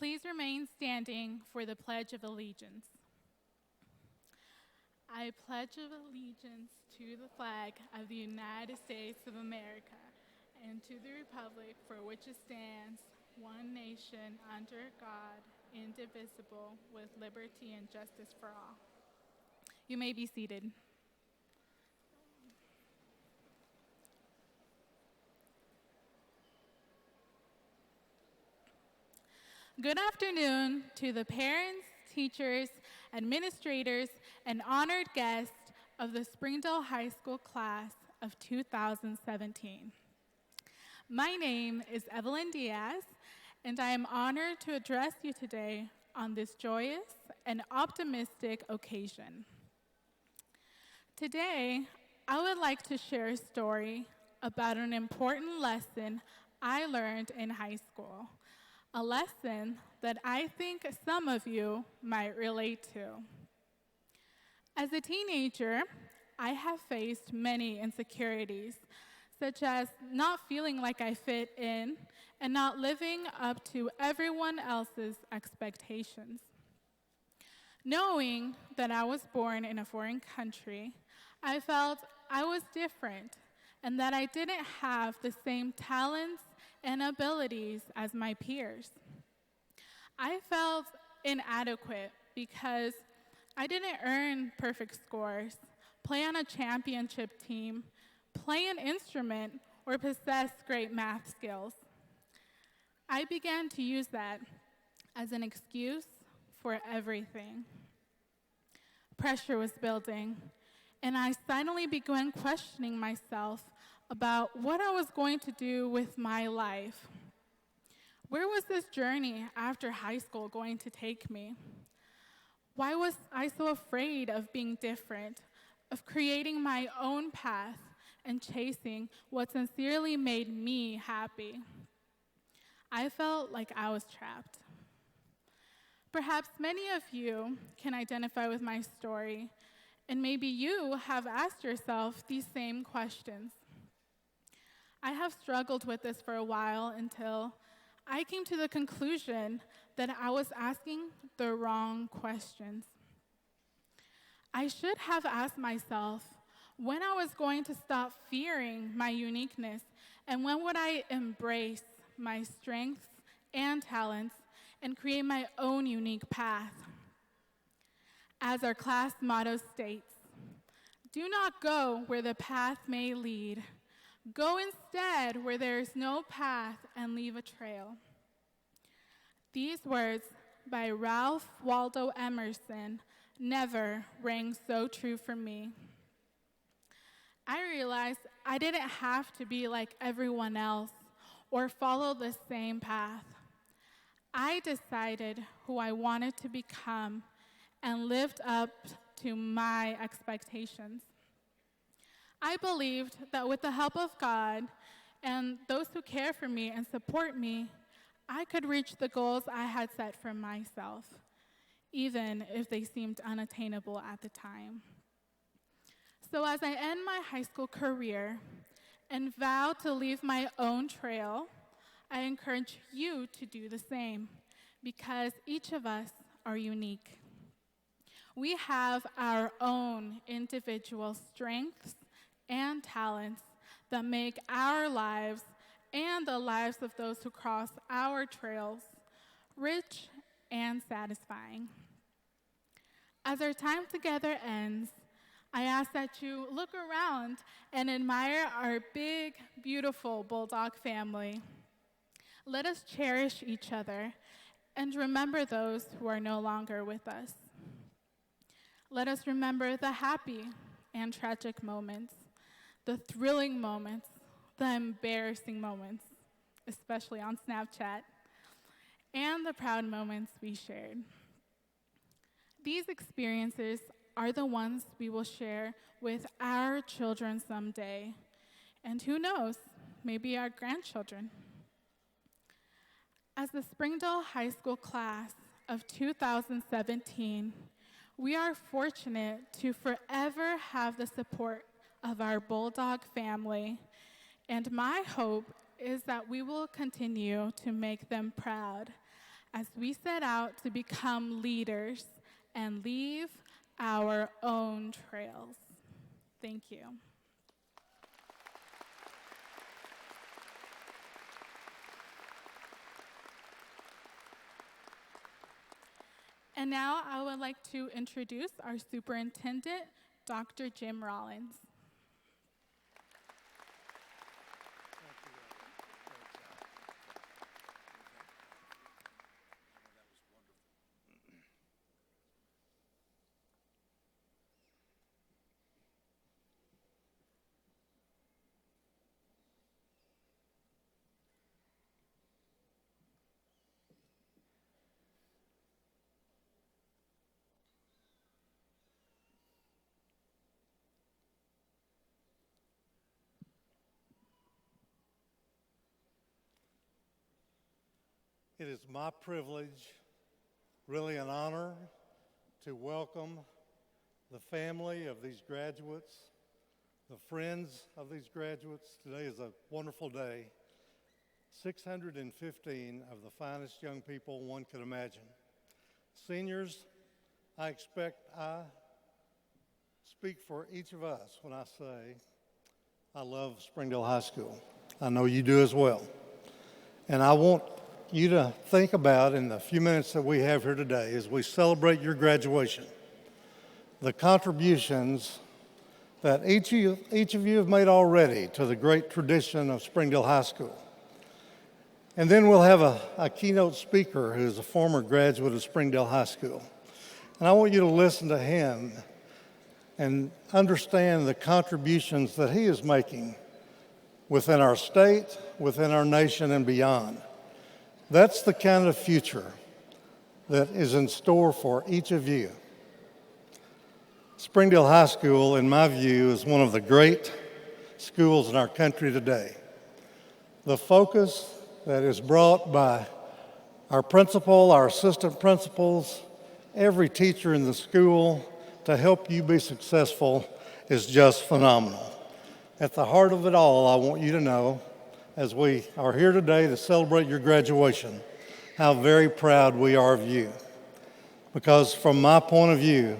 Please remain standing for the Pledge of Allegiance. I pledge allegiance to the flag of the United States of America and to the republic for which it stands, one nation under God, indivisible, with liberty and justice for all. You may be seated. Good afternoon to the parents, teachers, administrators, and honored guests of the Springdale High School class of 2017. My name is Evelyn Diaz, and I am honored to address you today on this joyous and optimistic occasion. Today, I would like to share a story about an important lesson I learned in high school, a lesson that I think some of you might relate to. As a teenager, I have faced many insecurities, such as not feeling like I fit in and not living up to everyone else's expectations. Knowing that I was born in a foreign country, I felt I was different and that I didn't have the same talents and abilities as my peers. I felt inadequate because I didn't earn perfect scores, play on a championship team, play an instrument, or possess great math skills. I began to use that as an excuse for everything. Pressure was building, and I suddenly began questioning myself about what I was going to do with my life. Where was this journey after high school going to take me? Why was I so afraid of being different, of creating my own path and chasing what sincerely made me happy? I felt like I was trapped. Perhaps many of you can identify with my story, and maybe you have asked yourself these same questions. I have struggled with this for a while until I came to the conclusion that I was asking the wrong questions. I should have asked myself when I was going to stop fearing my uniqueness and when would I embrace my strengths and talents and create my own unique path. As our class motto states, "Do not go where the path may lead. Go instead where there is no path and leave a trail." These words by Ralph Waldo Emerson never rang so true for me. I realized I didn't have to be like everyone else or follow the same path. I decided who I wanted to become and lived up to my expectations. I believed that with the help of God and those who care for me and support me, I could reach the goals I had set for myself, even if they seemed unattainable at the time. So as I end my high school career and vow to leave my own trail, I encourage you to do the same, because each of us are unique. We have our own individual strengths and talents that make our lives and the lives of those who cross our trails rich and satisfying. As our time together ends, I ask that you look around and admire our big, beautiful Bulldog family. Let us cherish each other and remember those who are no longer with us. Let us remember the happy and tragic moments, the thrilling moments, the embarrassing moments, especially on Snapchat, and the proud moments we shared. These experiences are the ones we will share with our children someday, and who knows, maybe our grandchildren. As the Springdale High School class of 2017, we are fortunate to forever have the support of our Bulldog family, and my hope is that we will continue to make them proud as we set out to become leaders and leave our own trails. Thank you. And now I would like to introduce our Superintendent, Dr. Jim Rollins. It is my privilege, really an honor, to welcome the family of these graduates, the friends of these graduates. Today is a wonderful day. 615 of the finest young people one could imagine. Seniors, I expect I speak for each of us when I say I love Springdale High School. I know you do as well. And I want you to think about, in the few minutes that we have here today, as we celebrate your graduation, the contributions that each of you have made already to the great tradition of Springdale High School. And then we'll have a keynote speaker who is a former graduate of Springdale High School. And I want you to listen to him and understand the contributions that he is making within our state, within our nation, and beyond. That's the kind of future that is in store for each of you. Springdale High School, in my view, is one of the great schools in our country today. The focus that is brought by our principal, our assistant principals, every teacher in the school to help you be successful is just phenomenal. At the heart of it all, I want you to know, as we are here today to celebrate your graduation, how very proud we are of you. Because from my point of view,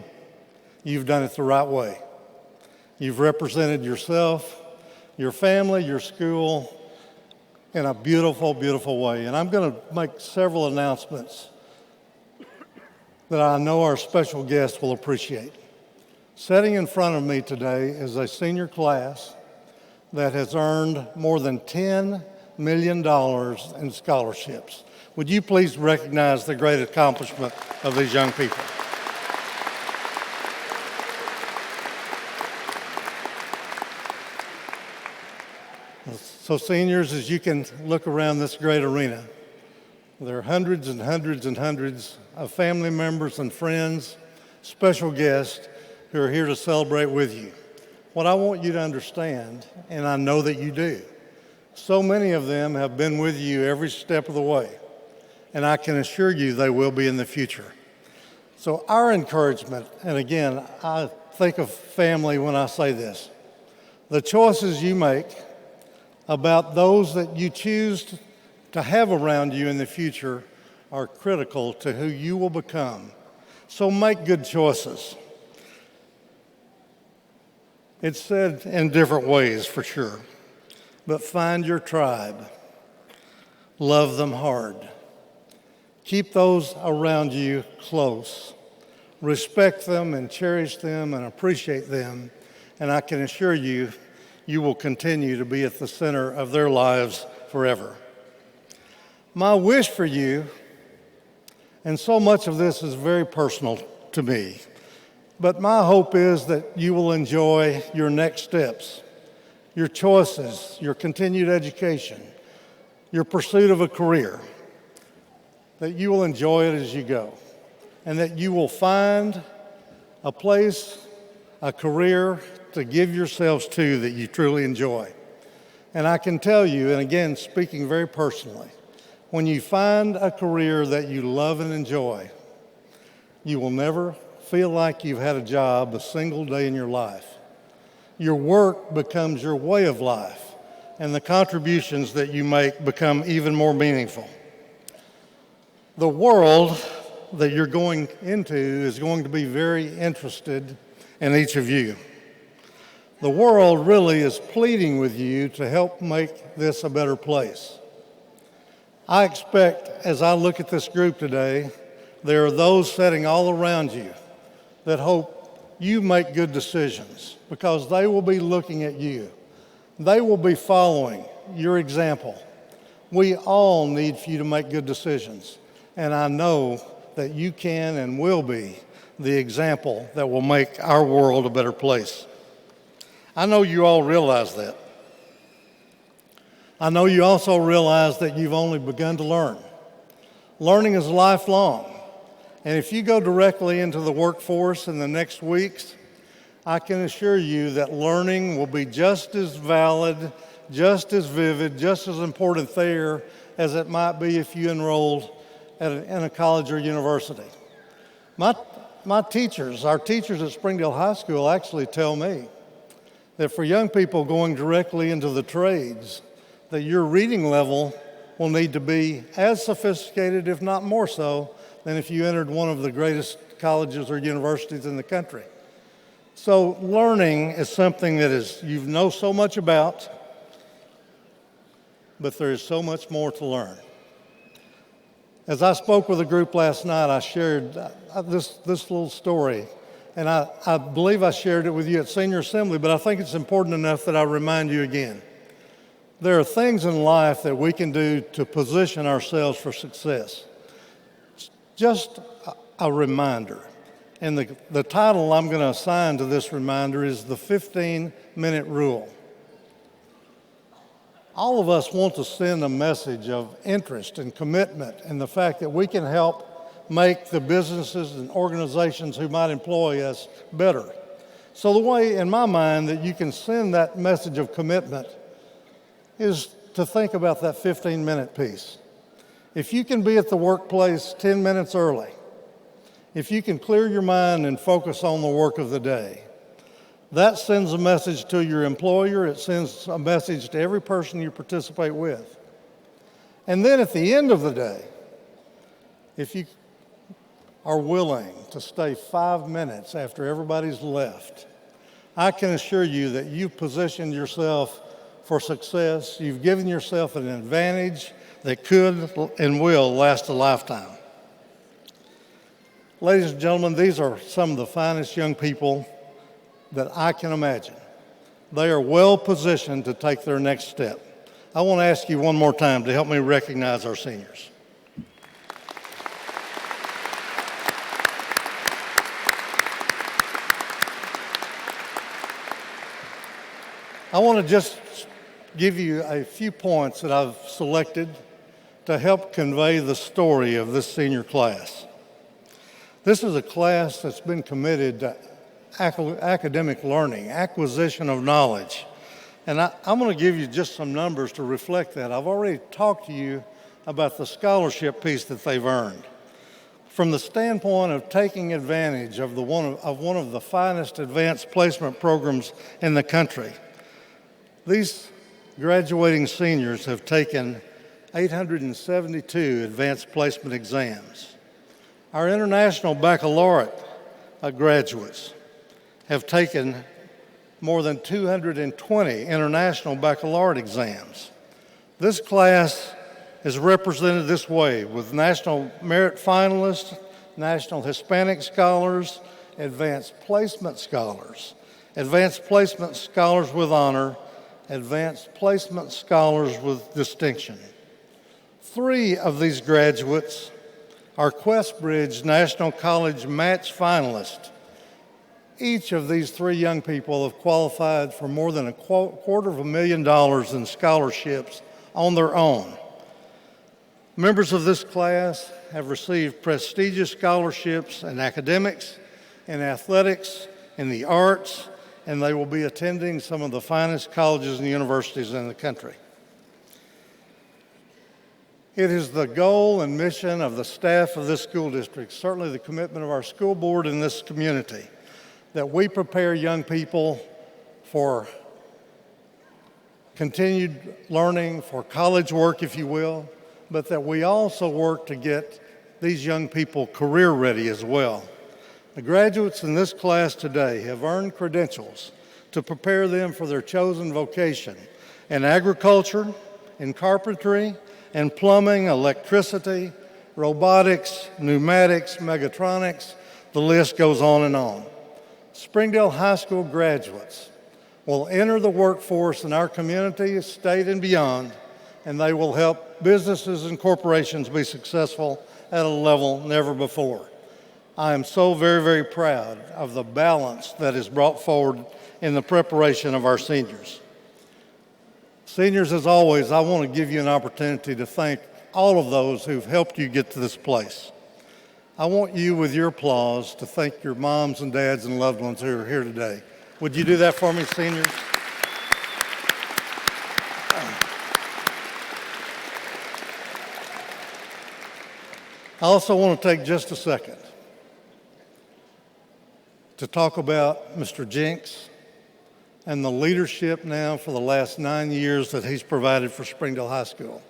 you've done it the right way. You've represented yourself, your family, your school in a beautiful, beautiful way. And I'm going to make several announcements that I know our special guests will appreciate. Sitting in front of me today is a senior class that has earned more than $10 million in scholarships. Would you please recognize the great accomplishment of these young people? So seniors, as you can look around this great arena, there are hundreds and hundreds and hundreds of family members and friends, special guests who are here to celebrate with you. What I want you to understand, and I know that you do, so many of them have been with you every step of the way, and I can assure you they will be in the future. So our encouragement, and again, I think of family when I say this, the choices you make about those that you choose to have around you in the future are critical to who you will become. So make good choices. It's said in different ways, for sure, but find your tribe. Love them hard. Keep those around you close. Respect them and cherish them and appreciate them, and I can assure you, you will continue to be at the center of their lives forever. My wish for you, and so much of this is very personal to me, but my hope is that you will enjoy your next steps, your choices, your continued education, your pursuit of a career, that you will enjoy it as you go, and that you will find a place, a career to give yourselves to that you truly enjoy. And I can tell you, and again, speaking very personally, when you find a career that you love and enjoy, you will never feel like you've had a job a single day in your life. Your work becomes your way of life, and the contributions that you make become even more meaningful. The world that you're going into is going to be very interested in each of you. The world really is pleading with you to help make this a better place. I expect, as I look at this group today, there are those sitting all around you that hope you make good decisions because they will be looking at you. They will be following your example. We all need for you to make good decisions, and I know that you can and will be the example that will make our world a better place. I know you all realize that. I know you also realize that you've only begun to learn. Learning is lifelong, and if you go directly into the workforce in the next weeks, I can assure you that learning will be just as valid, just as vivid, just as important there as it might be if you enrolled in a college or university. My teachers, our teachers at Springdale High School actually tell me that for young people going directly into the trades, that your reading level will need to be as sophisticated, if not more so, than if you entered one of the greatest colleges or universities in the country. So learning is something that you know so much about, but there is so much more to learn. As I spoke with a group last night, I shared this little story, and I believe I shared it with you at Senior Assembly, but I think it's important enough that I remind you again. There are things in life that we can do to position ourselves for success. Just a reminder. And the title I'm going to assign to this reminder is the 15-minute rule. All of us want to send a message of interest and commitment and the fact that we can help make the businesses and organizations who might employ us better. So the way, in my mind, that you can send that message of commitment is to think about that 15-minute piece. If you can be at the workplace 10 minutes early, if you can clear your mind and focus on the work of the day, that sends a message to your employer. It sends a message to every person you participate with. And then at the end of the day, if you are willing to stay 5 minutes after everybody's left, I can assure you that you've positioned yourself for success. You've given yourself an advantage that could and will last a lifetime. Ladies and gentlemen, these are some of the finest young people that I can imagine. They are well positioned to take their next step. I want to ask you one more time to help me recognize our seniors. I want to just give you a few points that I've selected to help convey the story of this senior class. This is a class that's been committed to academic learning, acquisition of knowledge. And I'm going to give you just some numbers to reflect that. I've already talked to you about the scholarship piece that they've earned. From the standpoint of taking advantage of one of the finest advanced placement programs in the country, these graduating seniors have taken 872 advanced placement exams. Our international baccalaureate graduates have taken more than 220 international baccalaureate exams. This class is represented this way with National Merit Finalists, National Hispanic Scholars, Advanced Placement Scholars, Advanced Placement Scholars with Honor, Advanced Placement Scholars with Distinction. 3 of these graduates are Questbridge National College Match finalists. Each of these 3 young people have qualified for more than $250,000 in scholarships on their own. Members of this class have received prestigious scholarships in academics, in athletics, in the arts, and they will be attending some of the finest colleges and universities in the country. It is the goal and mission of the staff of this school district, certainly the commitment of our school board in this community, that we prepare young people for continued learning, for college work, if you will, but that we also work to get these young people career ready as well. The graduates in this class today have earned credentials to prepare them for their chosen vocation in agriculture, in carpentry, in plumbing, electricity, robotics, pneumatics, mechatronics, the list goes on and on. Springdale High School graduates will enter the workforce in our community, state, and beyond, and they will help businesses and corporations be successful at a level never before. I am so very, very proud of the balance that is brought forward in the preparation of our seniors. Seniors, as always, I want to give you an opportunity to thank all of those who've helped you get to this place. I want you, with your applause, to thank your moms and dads and loved ones who are here today. Would you do that for me, seniors? I also want to take just a second to talk about Mr. Jinks and the leadership now for the last 9 years that he's provided for Springdale High School.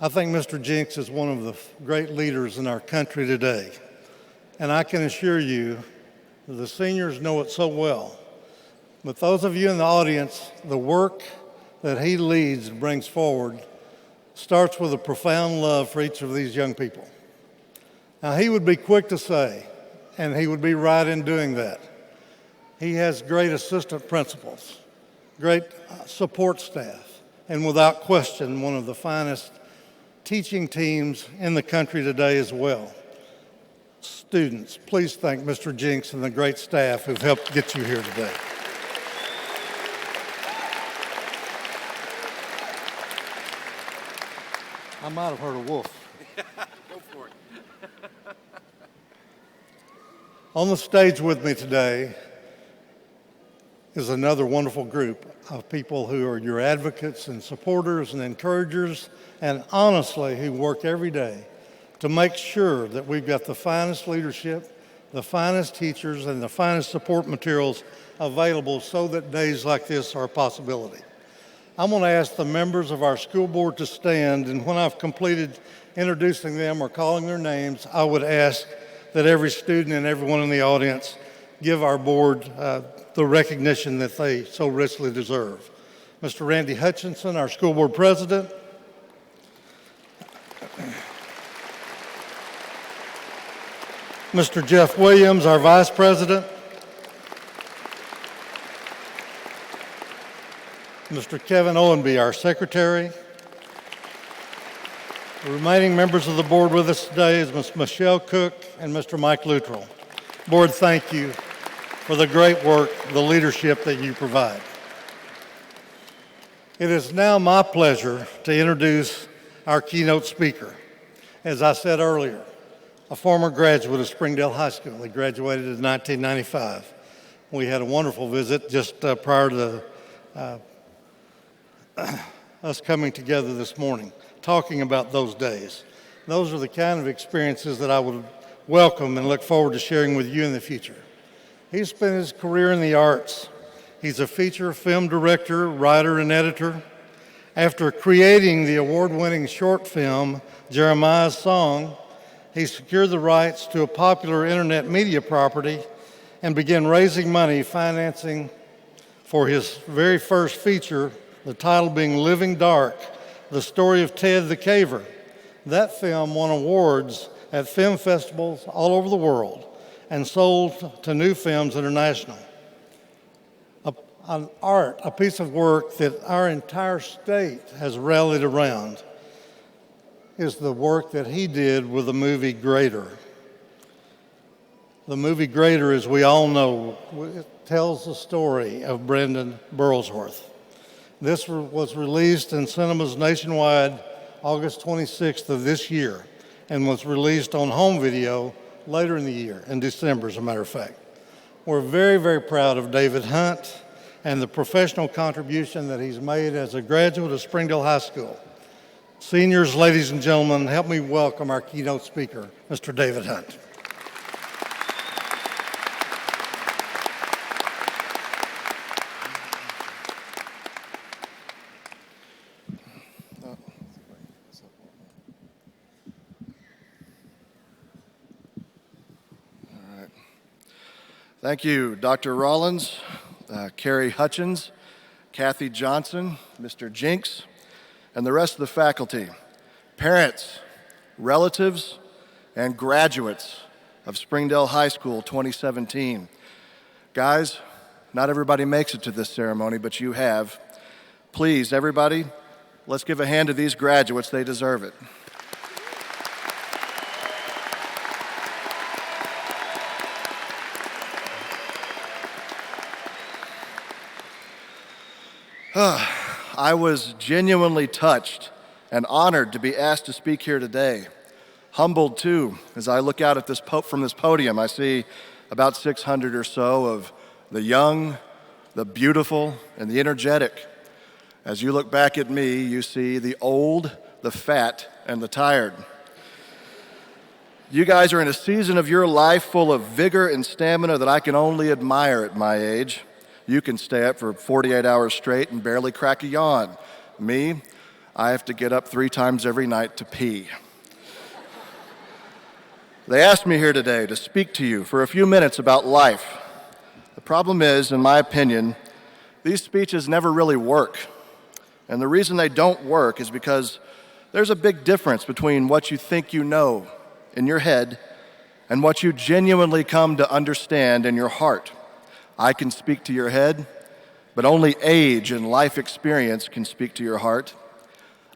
I think Mr. Jinks is one of the great leaders in our country today, and I can assure you that the seniors know it so well. But those of you in the audience, the work that he leads and brings forward starts with a profound love for each of these young people. Now, he would be quick to say, and he would be right in doing that, he has great assistant principals, great support staff, and without question, one of the finest teaching teams in the country today as well. Students, please thank Mr. Jinks and the great staff who've helped get you here today. I might have heard a wolf. Go for it. On the stage with me today is another wonderful group of people who are your advocates and supporters and encouragers, and honestly, who work every day to make sure that we've got the finest leadership, the finest teachers, and the finest support materials available so that days like this are a possibility. I'm going to ask the members of our school board to stand, and when I've completed introducing them or calling their names, I would ask that every student and everyone in the audience give our board the recognition that they so richly deserve. Mr. Randy Hutchinson, our school board president. Mr. Jeff Williams, our vice president. Mr. Kevin Owenby, our secretary. The remaining members of the board with us today is Ms. Michelle Cook and Mr. Mike Luttrell. Board, thank you for the great work, the leadership that you provide. It is now my pleasure to introduce our keynote speaker. As I said earlier, a former graduate of Springdale High School. He graduated in 1995. We had a wonderful visit just prior to us coming together this morning, talking about those days. Those are the kind of experiences that I would welcome and look forward to sharing with you in the future. He's spent his career in the arts. He's a feature film director, writer, and editor. After creating the award-winning short film, Jeremiah's Song, he secured the rights to a popular internet media property and began raising money financing for his very first feature, the title being Living Dark, the story of Ted the Caver. That film won awards at film festivals all over the world and sold to New Films International. An art, a piece of work that our entire state has rallied around, is the work that he did with the movie Greater. The movie Greater, as we all know, it tells the story of Brendan Burlsworth. This was released in cinemas nationwide August 26th of this year and was released on home video later in the year, in December, as a matter of fact. We're very, very proud of David Hunt and the professional contribution that he's made as a graduate of Springdale High School. Seniors, ladies and gentlemen, help me welcome our keynote speaker, Mr. David Hunt. Thank you, Dr. Rollins, Carrie Hutchins, Kathy Johnson, Mr. Jinks, and the rest of the faculty, parents, relatives, and graduates of Springdale High School 2017. Guys, not everybody makes it to this ceremony, but you have. Please, everybody, let's give a hand to these graduates. They deserve it. I was genuinely touched and honored to be asked to speak here today. Humbled, too, as I look out at from this podium. I see about 600 or so of the young, the beautiful, and the energetic. As you look back at me, you see the old, the fat, and the tired. You guys are in a season of your life full of vigor and stamina that I can only admire at my age. You can stay up for 48 hours straight and barely crack a yawn. Me, I have to get up 3 times every night to pee. They asked me here today to speak to you for a few minutes about life. The problem is, in my opinion, these speeches never really work. And the reason they don't work is because there's a big difference between what you think you know in your head and what you genuinely come to understand in your heart. I can speak to your head, but only age and life experience can speak to your heart.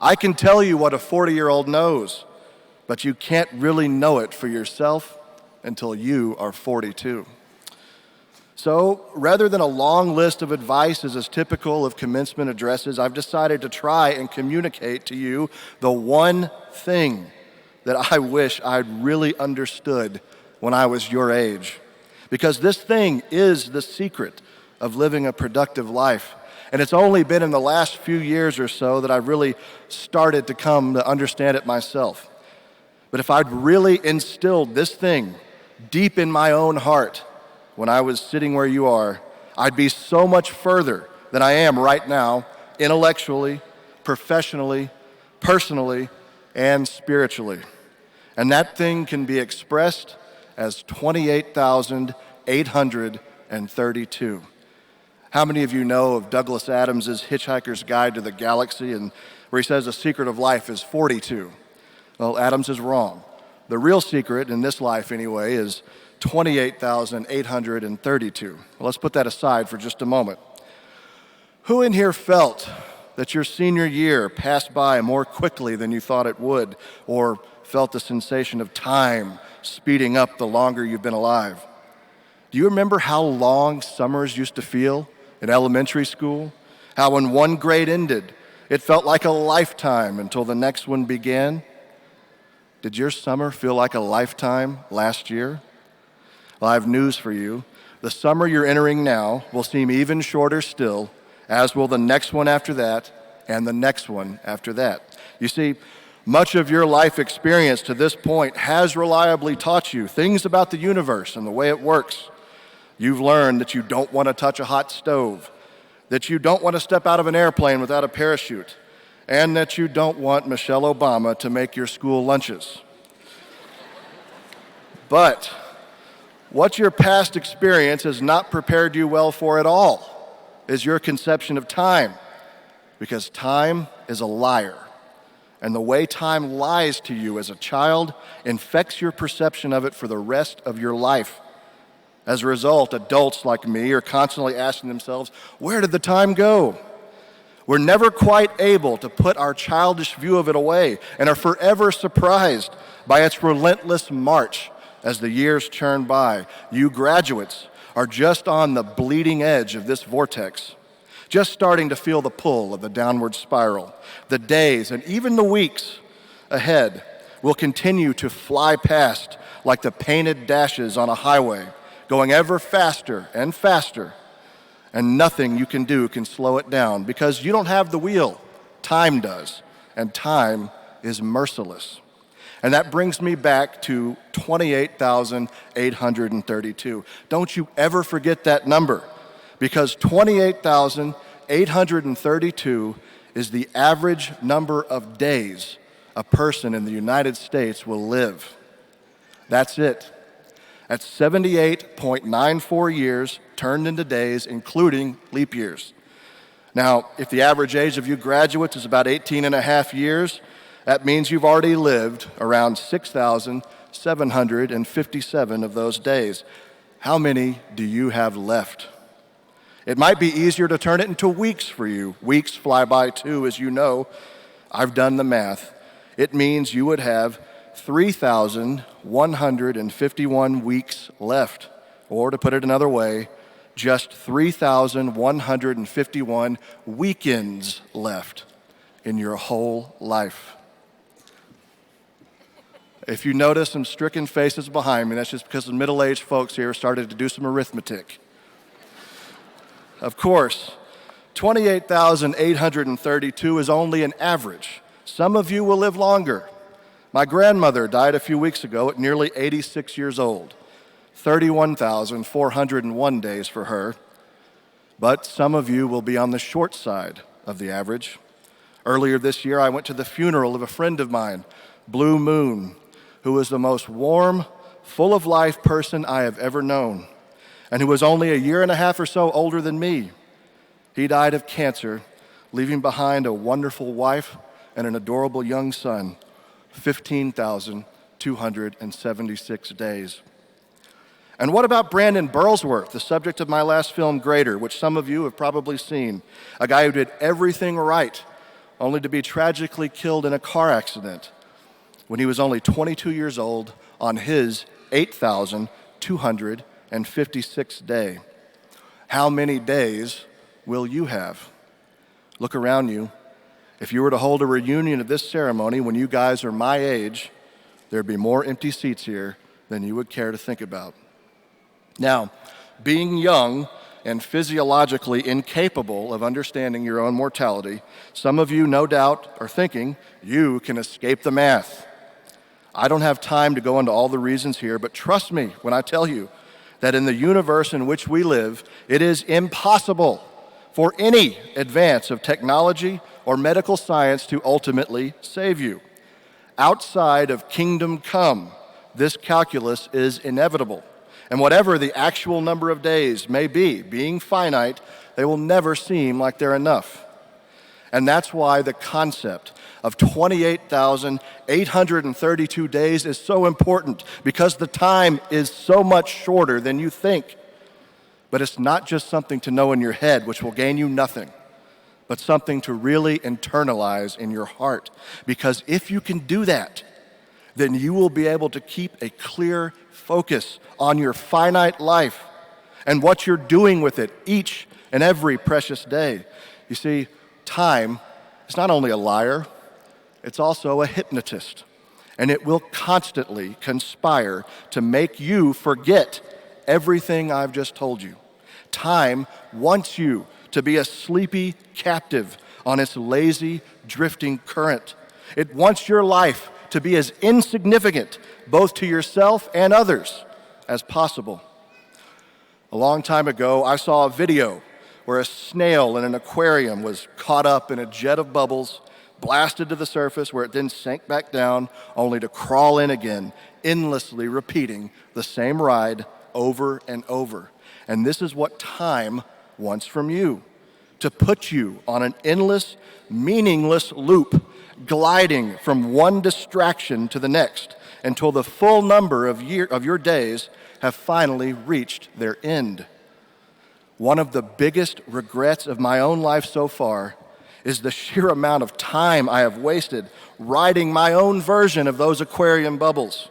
I can tell you what a 40-year-old knows, but you can't really know it for yourself until you are 42. So, rather than a long list of advices as typical of commencement addresses, I've decided to try and communicate to you the one thing that I wish I'd really understood when I was your age. Because this thing is the secret of living a productive life. And it's only been in the last few years or so that I've really started to come to understand it myself. But if I'd really instilled this thing deep in my own heart when I was sitting where you are, I'd be so much further than I am right now, intellectually, professionally, personally, and spiritually. And that thing can be expressed as 28,832. How many of you know of Douglas Adams' Hitchhiker's Guide to the Galaxy, and where he says the secret of life is 42? Well, Adams is wrong. The real secret, in this life anyway, is 28,832. Well, let's put that aside for just a moment. Who in here felt that your senior year passed by more quickly than you thought it would, or felt the sensation of time speeding up the longer you've been alive? Do you remember how long summers used to feel in elementary school? How when one grade ended, it felt like a lifetime until the next one began? Did your summer feel like a lifetime last year? Well, I have news for you. The summer you're entering now will seem even shorter still, as will the next one after that, and the next one after that. You see, much of your life experience to this point has reliably taught you things about the universe and the way it works. You've learned that you don't want to touch a hot stove, that you don't want to step out of an airplane without a parachute, and that you don't want Michelle Obama to make your school lunches. But what your past experience has not prepared you well for at all is your conception of time, because time is a liar. And the way time lies to you as a child infects your perception of it for the rest of your life. As a result, adults like me are constantly asking themselves, where did the time go? We're never quite able to put our childish view of it away and are forever surprised by its relentless march as the years churn by. You graduates are just on the bleeding edge of this vortex, just starting to feel the pull of the downward spiral. The days and even the weeks ahead will continue to fly past like the painted dashes on a highway, going ever faster and faster, and nothing you can do can slow it down because you don't have the wheel. Time does, and time is merciless. And that brings me back to 28,832. Don't you ever forget that number, because 28,832 is the average number of days a person in the United States will live. That's it. That's 78.94 years turned into days, including leap years. Now, if the average age of you graduates is about 18 and a half years, that means you've already lived around 6,757 of those days. How many do you have left? It might be easier to turn it into weeks for you. Weeks fly by too, as you know. I've done the math. It means you would have 3,151 weeks left. Or to put it another way, just 3,151 weekends left in your whole life. If you notice some stricken faces behind me, that's just because the middle-aged folks here started to do some arithmetic. Of course, 28,832 is only an average. Some of you will live longer. My grandmother died a few weeks ago at nearly 86 years old. 31,401 days for her. But some of you will be on the short side of the average. Earlier this year, I went to the funeral of a friend of mine, Blue Moon, who was the most warm, full of life person I have ever known, and who was only a year and a half or so older than me. He died of cancer, leaving behind a wonderful wife and an adorable young son, 15,276 days. And what about Brandon Burlsworth, the subject of my last film, Greater, which some of you have probably seen, a guy who did everything right, only to be tragically killed in a car accident when he was only 22 years old on his 8,256th day. How many days will you have? Look around you. If you were to hold a reunion of this ceremony when you guys are my age, there'd be more empty seats here than you would care to think about. Now, being young and physiologically incapable of understanding your own mortality, some of you, no doubt, are thinking you can escape the math. I don't have time to go into all the reasons here, but trust me when I tell you that in the universe in which we live, it is impossible for any advance of technology or medical science to ultimately save you. Outside of kingdom come, this calculus is inevitable. And whatever the actual number of days may be, being finite, they will never seem like they're enough. And that's why the concept of 28,832 days is so important, because the time is so much shorter than you think. But it's not just something to know in your head, which will gain you nothing, but something to really internalize in your heart. Because if you can do that, then you will be able to keep a clear focus on your finite life and what you're doing with it each and every precious day. You see, time is not only a liar, it's also a hypnotist, and it will constantly conspire to make you forget everything I've just told you. Time wants you to be a sleepy captive on its lazy, drifting current. It wants your life to be as insignificant, both to yourself and others, as possible. A long time ago, I saw a video where a snail in an aquarium was caught up in a jet of bubbles, blasted to the surface, where it then sank back down, only to crawl in again, endlessly repeating the same ride over and over. And this is what time wants from you, to put you on an endless, meaningless loop, gliding from one distraction to the next until the full number of your days have finally reached their end. One of the biggest regrets of my own life so far is the sheer amount of time I have wasted riding my own version of those aquarium bubbles.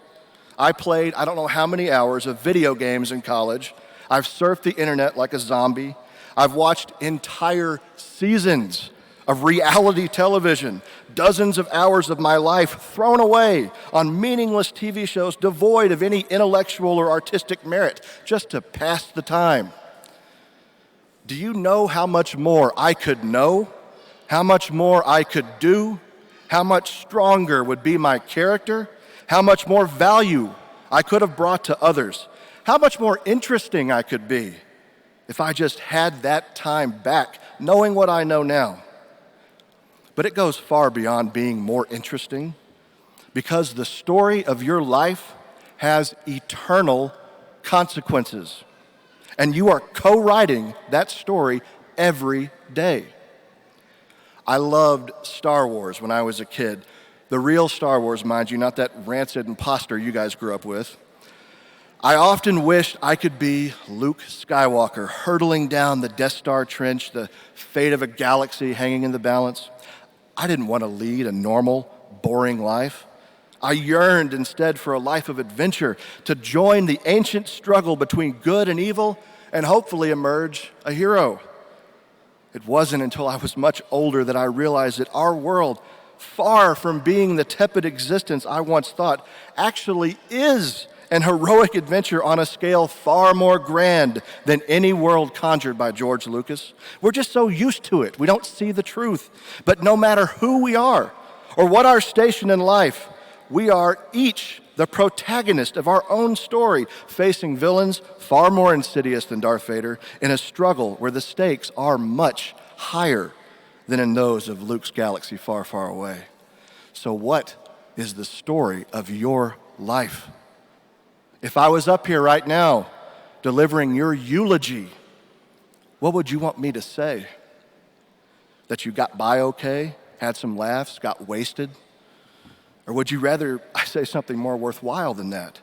I played I don't know how many hours of video games in college. I've surfed the internet like a zombie. I've watched entire seasons of reality television, dozens of hours of my life thrown away on meaningless TV shows devoid of any intellectual or artistic merit, just to pass the time. Do you know how much more I could know? How much more I could do? How much stronger would be my character? How much more value I could have brought to others? How much more interesting I could be if I just had that time back, knowing what I know now. But it goes far beyond being more interesting, because the story of your life has eternal consequences. And you are co-writing that story every day. I loved Star Wars when I was a kid. The real Star Wars, mind you, not that rancid imposter you guys grew up with. I often wished I could be Luke Skywalker, hurtling down the Death Star trench, the fate of a galaxy hanging in the balance. I didn't want to lead a normal, boring life. I yearned instead for a life of adventure, to join the ancient struggle between good and evil, and hopefully emerge a hero. It wasn't until I was much older that I realized that our world, far from being the tepid existence I once thought, actually is an heroic adventure on a scale far more grand than any world conjured by George Lucas. We're just so used to it, we don't see the truth. But no matter who we are or what our station in life, we are each the protagonist of our own story, facing villains far more insidious than Darth Vader in a struggle where the stakes are much higher than in those of Luke's galaxy far, far away. So what is the story of your life? If I was up here right now delivering your eulogy, what would you want me to say? That you got by okay, had some laughs, got wasted? Or would you rather I say something more worthwhile than that?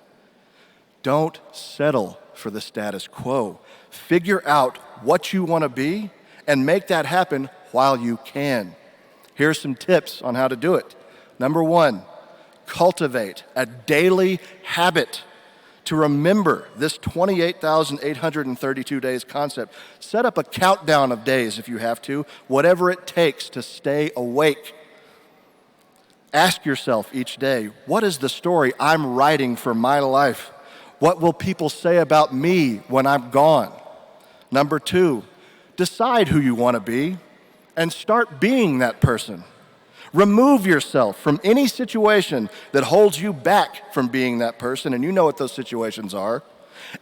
Don't settle for the status quo. Figure out what you want to be and make that happen while you can. Here's some tips on how to do it. Number 1, cultivate a daily habit to remember this 28,832 days concept. Set up a countdown of days if you have to, whatever it takes to stay awake. Ask yourself each day, what is the story I'm writing for my life? What will people say about me when I'm gone? Number 2, decide who you want to be and start being that person. Remove yourself from any situation that holds you back from being that person, and you know what those situations are,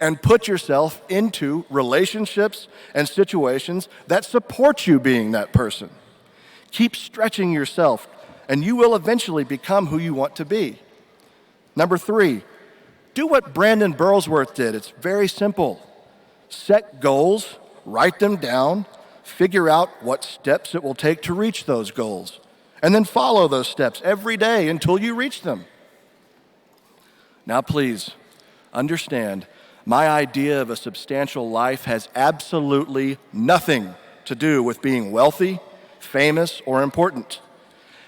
and put yourself into relationships and situations that support you being that person. Keep stretching yourself, and you will eventually become who you want to be. Number 3, do what Brandon Burlsworth did. It's very simple. Set goals, write them down, figure out what steps it will take to reach those goals, and then follow those steps every day until you reach them. Now please, understand, my idea of a substantial life has absolutely nothing to do with being wealthy, famous, or important.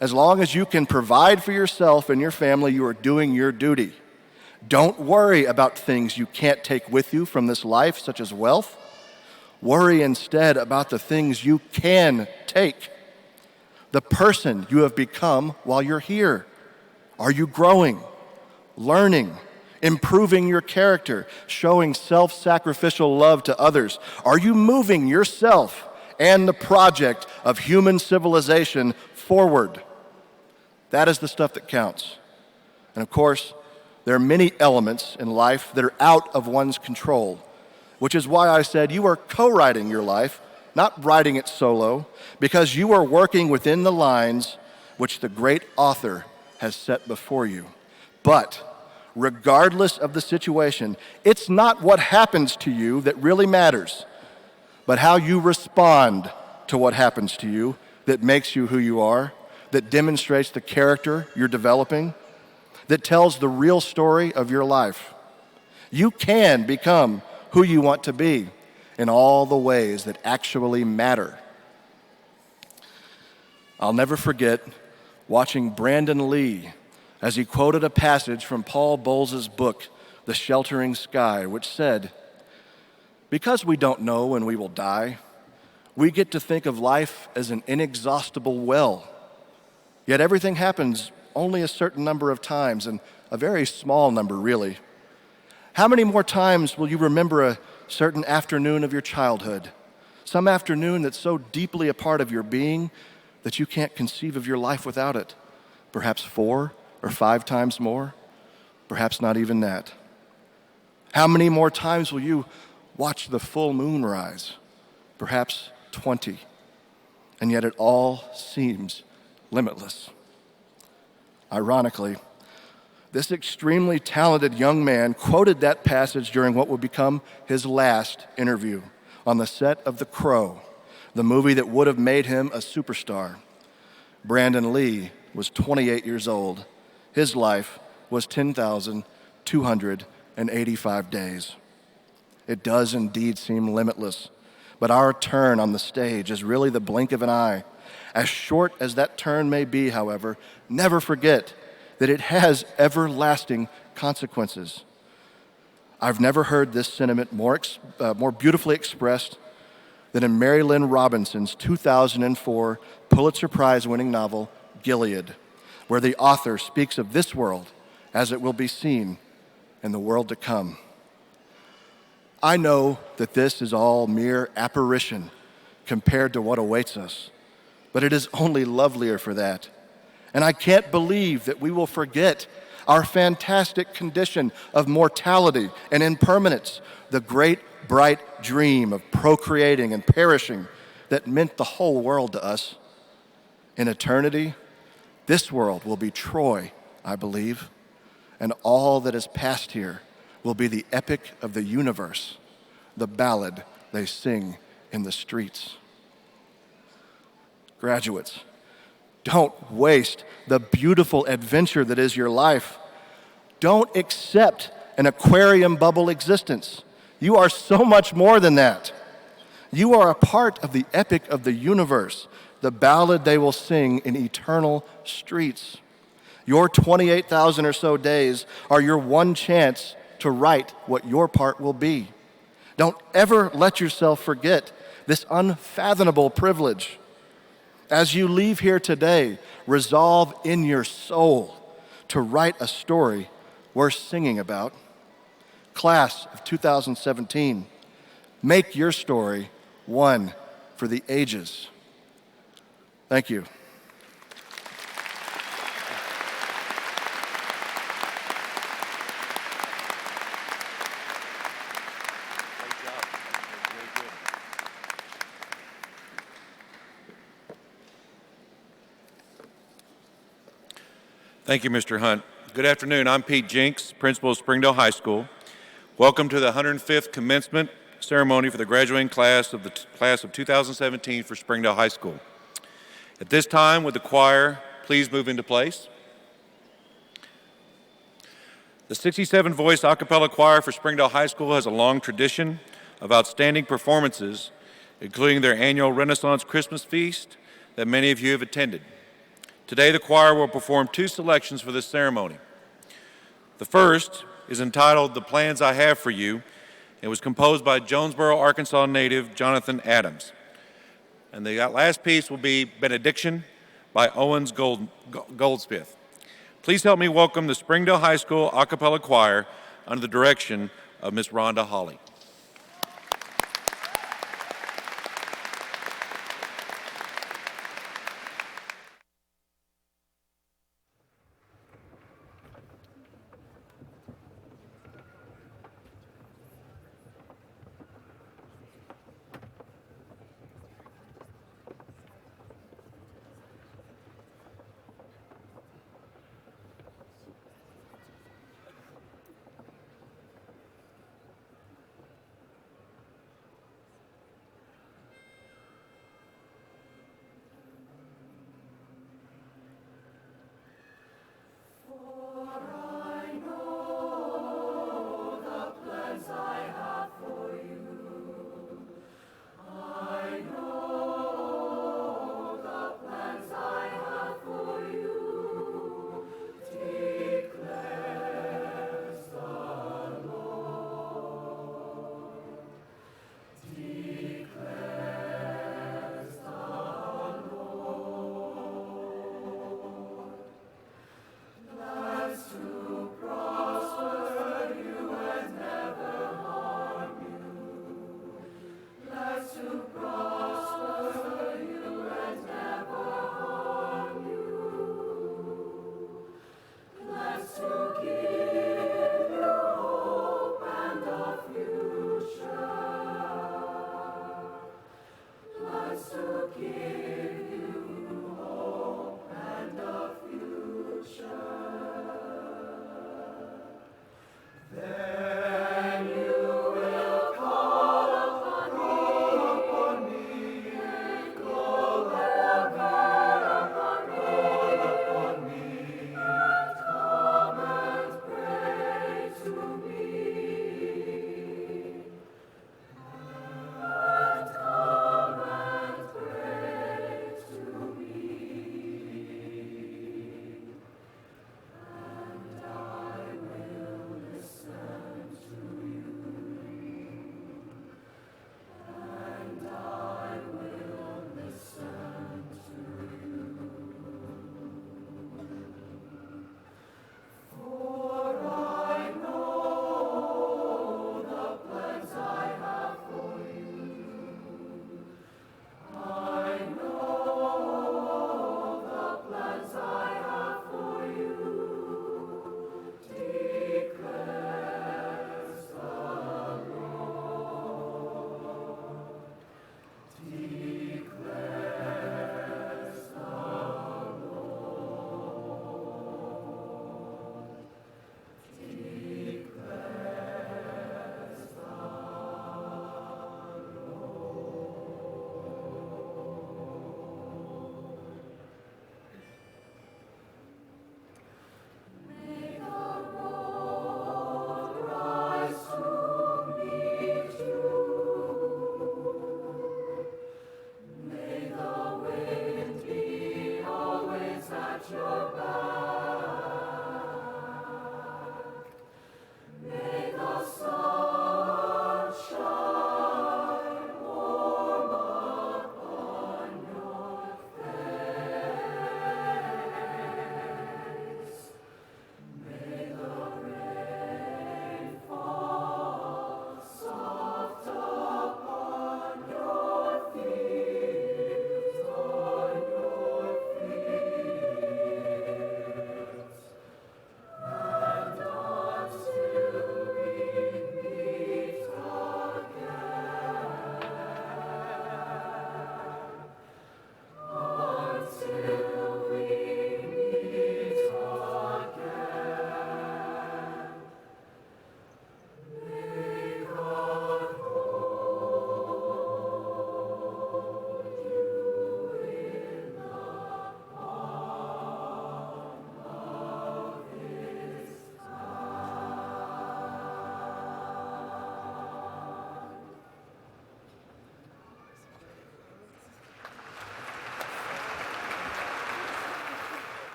As long as you can provide for yourself and your family, you are doing your duty. Don't worry about things you can't take with you from this life, such as wealth. Worry instead about the things you can take. The person you have become while you're here. Are you growing, learning, improving your character, showing self-sacrificial love to others? Are you moving yourself and the project of human civilization forward? That is the stuff that counts. And of course, there are many elements in life that are out of one's control, which is why I said you are co-writing your life, not writing it solo, because you are working within the lines which the great author has set before you. But regardless of the situation, it's not what happens to you that really matters, but how you respond to what happens to you that makes you who you are, that demonstrates the character you're developing, that tells the real story of your life. You can become who you want to be in all the ways that actually matter. I'll never forget watching Brandon Lee as he quoted a passage from Paul Bowles' book, The Sheltering Sky, which said, "Because we don't know when we will die, we get to think of life as an inexhaustible well. Yet everything happens only a certain number of times, and a very small number, really. How many more times will you remember a certain afternoon of your childhood? Some afternoon that's so deeply a part of your being that you can't conceive of your life without it. Perhaps 4 or 5 times more, perhaps not even that. How many more times will you watch the full moon rise? Perhaps 20. And yet it all seems limitless." Ironically, This extremely talented young man quoted that passage during what would become his last interview on the set of The Crow, the movie that would have made him a superstar. Brandon Lee was 28 years old. His life was 10,285 days. It does indeed seem limitless, but our turn on the stage is really the blink of an eye. As short as that turn may be, however, never forget that it has everlasting consequences. I've never heard this sentiment more beautifully expressed than in Mary Lynn Robinson's 2004 Pulitzer Prize-winning novel, Gilead, where the author speaks of this world as it will be seen in the world to come. I know that this is all mere apparition compared to what awaits us, but it is only lovelier for that. And I can't believe that we will forget our fantastic condition of mortality and impermanence, the great, bright dream of procreating and perishing that meant the whole world to us. In eternity, this world will be Troy, I believe, and all that is past here will be the epic of the universe, the ballad they sing in the streets. Graduates, don't waste the beautiful adventure that is your life. Don't accept an aquarium bubble existence. You are so much more than that. You are a part of the epic of the universe, the ballad they will sing in eternal streets. Your 28,000 or so days are your one chance to write what your part will be. Don't ever let yourself forget this unfathomable privilege. As you leave here today, resolve in your soul to write a story worth singing about. Class of 2017, make your story one for the ages. Thank you. Thank you, Mr. Hunt. Good afternoon. I'm Pete Jinks, principal of Springdale High School. Welcome to the 105th commencement ceremony for the graduating class of 2017 for Springdale High School. At this time, would the choir please move into place? The 67-voice Acapella choir for Springdale High School has a long tradition of outstanding performances, including their annual Renaissance Christmas Feast that many of you have attended. Today, the choir will perform two selections for this ceremony. The first is entitled "The Plans I Have for You." It was composed by Jonesboro, Arkansas native Jonathan Adams. And the last piece will be "Benediction" by Owens Goldsmith. Please help me welcome the Springdale High School a cappella choir under the direction of Miss Rhonda Hawley.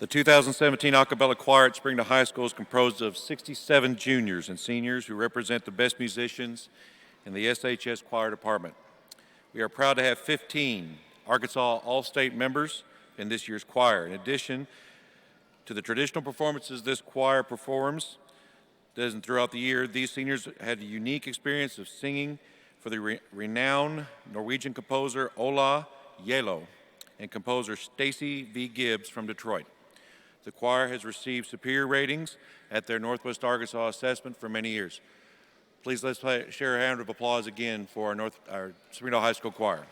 The 2017 Acapella Choir at Springdale High School is composed of 67 juniors and seniors who represent the best musicians in the SHS Choir Department. We are proud to have 15 Arkansas All-State members in this year's choir. In addition to the traditional performances this choir performs throughout the year, these seniors had a unique experience of singing for the renowned Norwegian composer Ola Yelo and composer Stacy V. Gibbs from Detroit. The choir has received superior ratings at their Northwest Arkansas assessment for many years. Please let's share a round of applause again for our Springdale High School choir.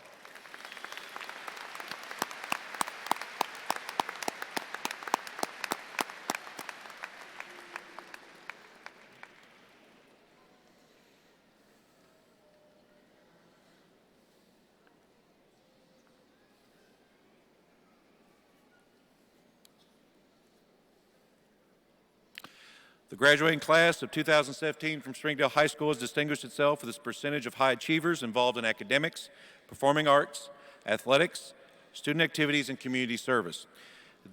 The graduating class of 2017 from Springdale High School has distinguished itself with its percentage of high achievers involved in academics, performing arts, athletics, student activities, and community service.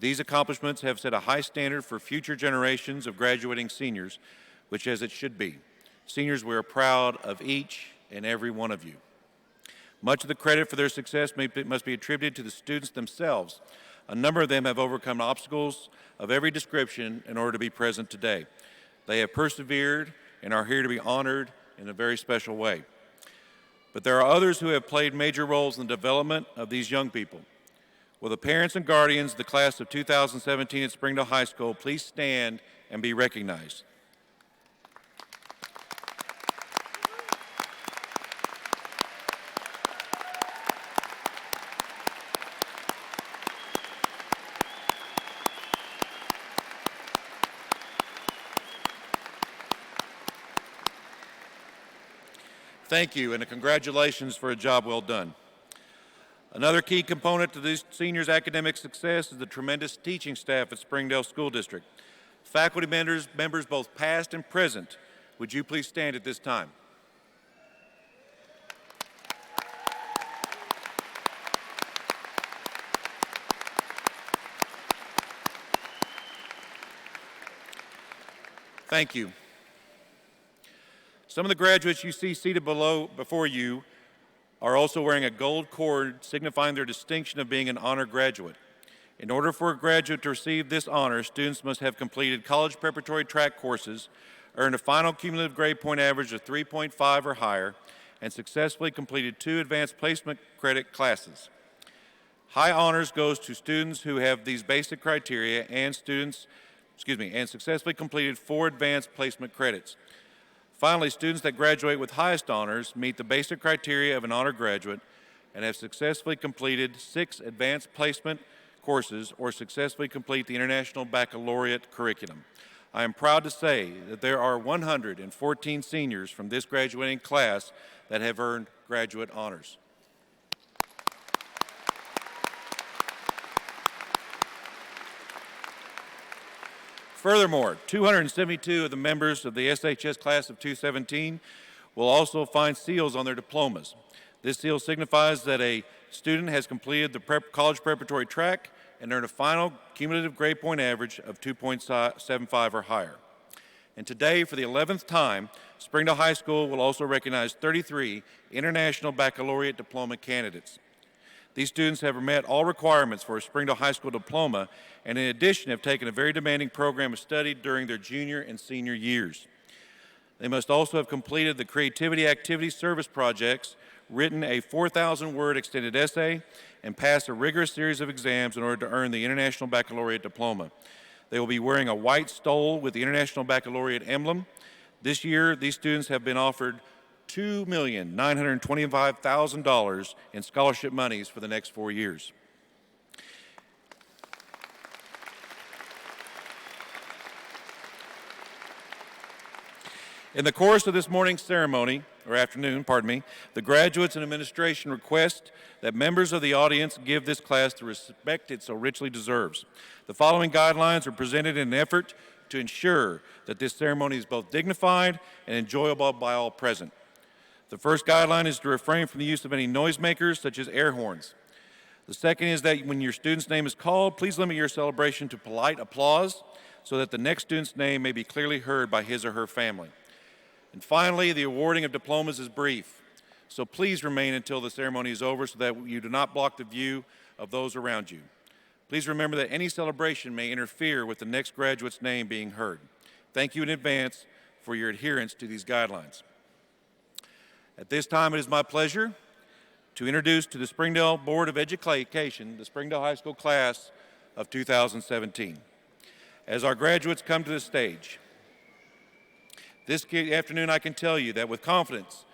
These accomplishments have set a high standard for future generations of graduating seniors, which as it should be. Seniors, we are proud of each and every one of you. Much of the credit for their success must be attributed to the students themselves. A number of them have overcome obstacles of every description in order to be present today. They have persevered and are here to be honored in a very special way. But there are others who have played major roles in the development of these young people. Will the parents and guardians of the class of 2017 at Springdale High School please stand and be recognized? Thank you, and congratulations for a job well done. Another key component to these seniors' academic success is the tremendous teaching staff at Springdale School District. Faculty members both past and present, would you please stand at this time? Thank you. Some of the graduates you see seated before you are also wearing a gold cord signifying their distinction of being an honor graduate. In order for a graduate to receive this honor, students must have completed college preparatory track courses, earned a final cumulative grade point average of 3.5 or higher, and successfully completed 2 advanced placement credit classes. High honors goes to students who have these basic criteria and successfully completed 4 advanced placement credits. Finally, students that graduate with highest honors meet the basic criteria of an honor graduate and have successfully completed 6 advanced placement courses or successfully complete the International Baccalaureate curriculum. I am proud to say that there are 114 seniors from this graduating class that have earned graduate honors. Furthermore, 272 of the members of the SHS class of 2017 will also find seals on their diplomas. This seal signifies that a student has completed the college preparatory track and earned a final cumulative grade point average of 2.75 or higher. And today, for the 11th time, Springdale High School will also recognize 33 International Baccalaureate Diploma candidates. These students have met all requirements for a Springdale High School diploma and in addition have taken a very demanding program of study during their junior and senior years. They must also have completed the Creativity Activity Service projects, written a 4,000-word extended essay, and passed a rigorous series of exams in order to earn the International Baccalaureate Diploma. They will be wearing a white stole with the International Baccalaureate emblem. This year, these students have been offered $2,925,000 in scholarship monies for the next 4 years. In the course of this morning's ceremony, or afternoon, the graduates and administration request that members of the audience give this class the respect it so richly deserves. The following guidelines are presented in an effort to ensure that this ceremony is both dignified and enjoyable by all present. The first guideline is to refrain from the use of any noisemakers such as air horns. The second is that when your student's name is called, please limit your celebration to polite applause so that the next student's name may be clearly heard by his or her family. And finally, the awarding of diplomas is brief, so please remain until the ceremony is over so that you do not block the view of those around you. Please remember that any celebration may interfere with the next graduate's name being heard. Thank you in advance for your adherence to these guidelines. At this time, it is my pleasure to introduce to the Springdale Board of Education the Springdale High School class of 2017. As our graduates come to the stage, this afternoon I can tell you that with confidence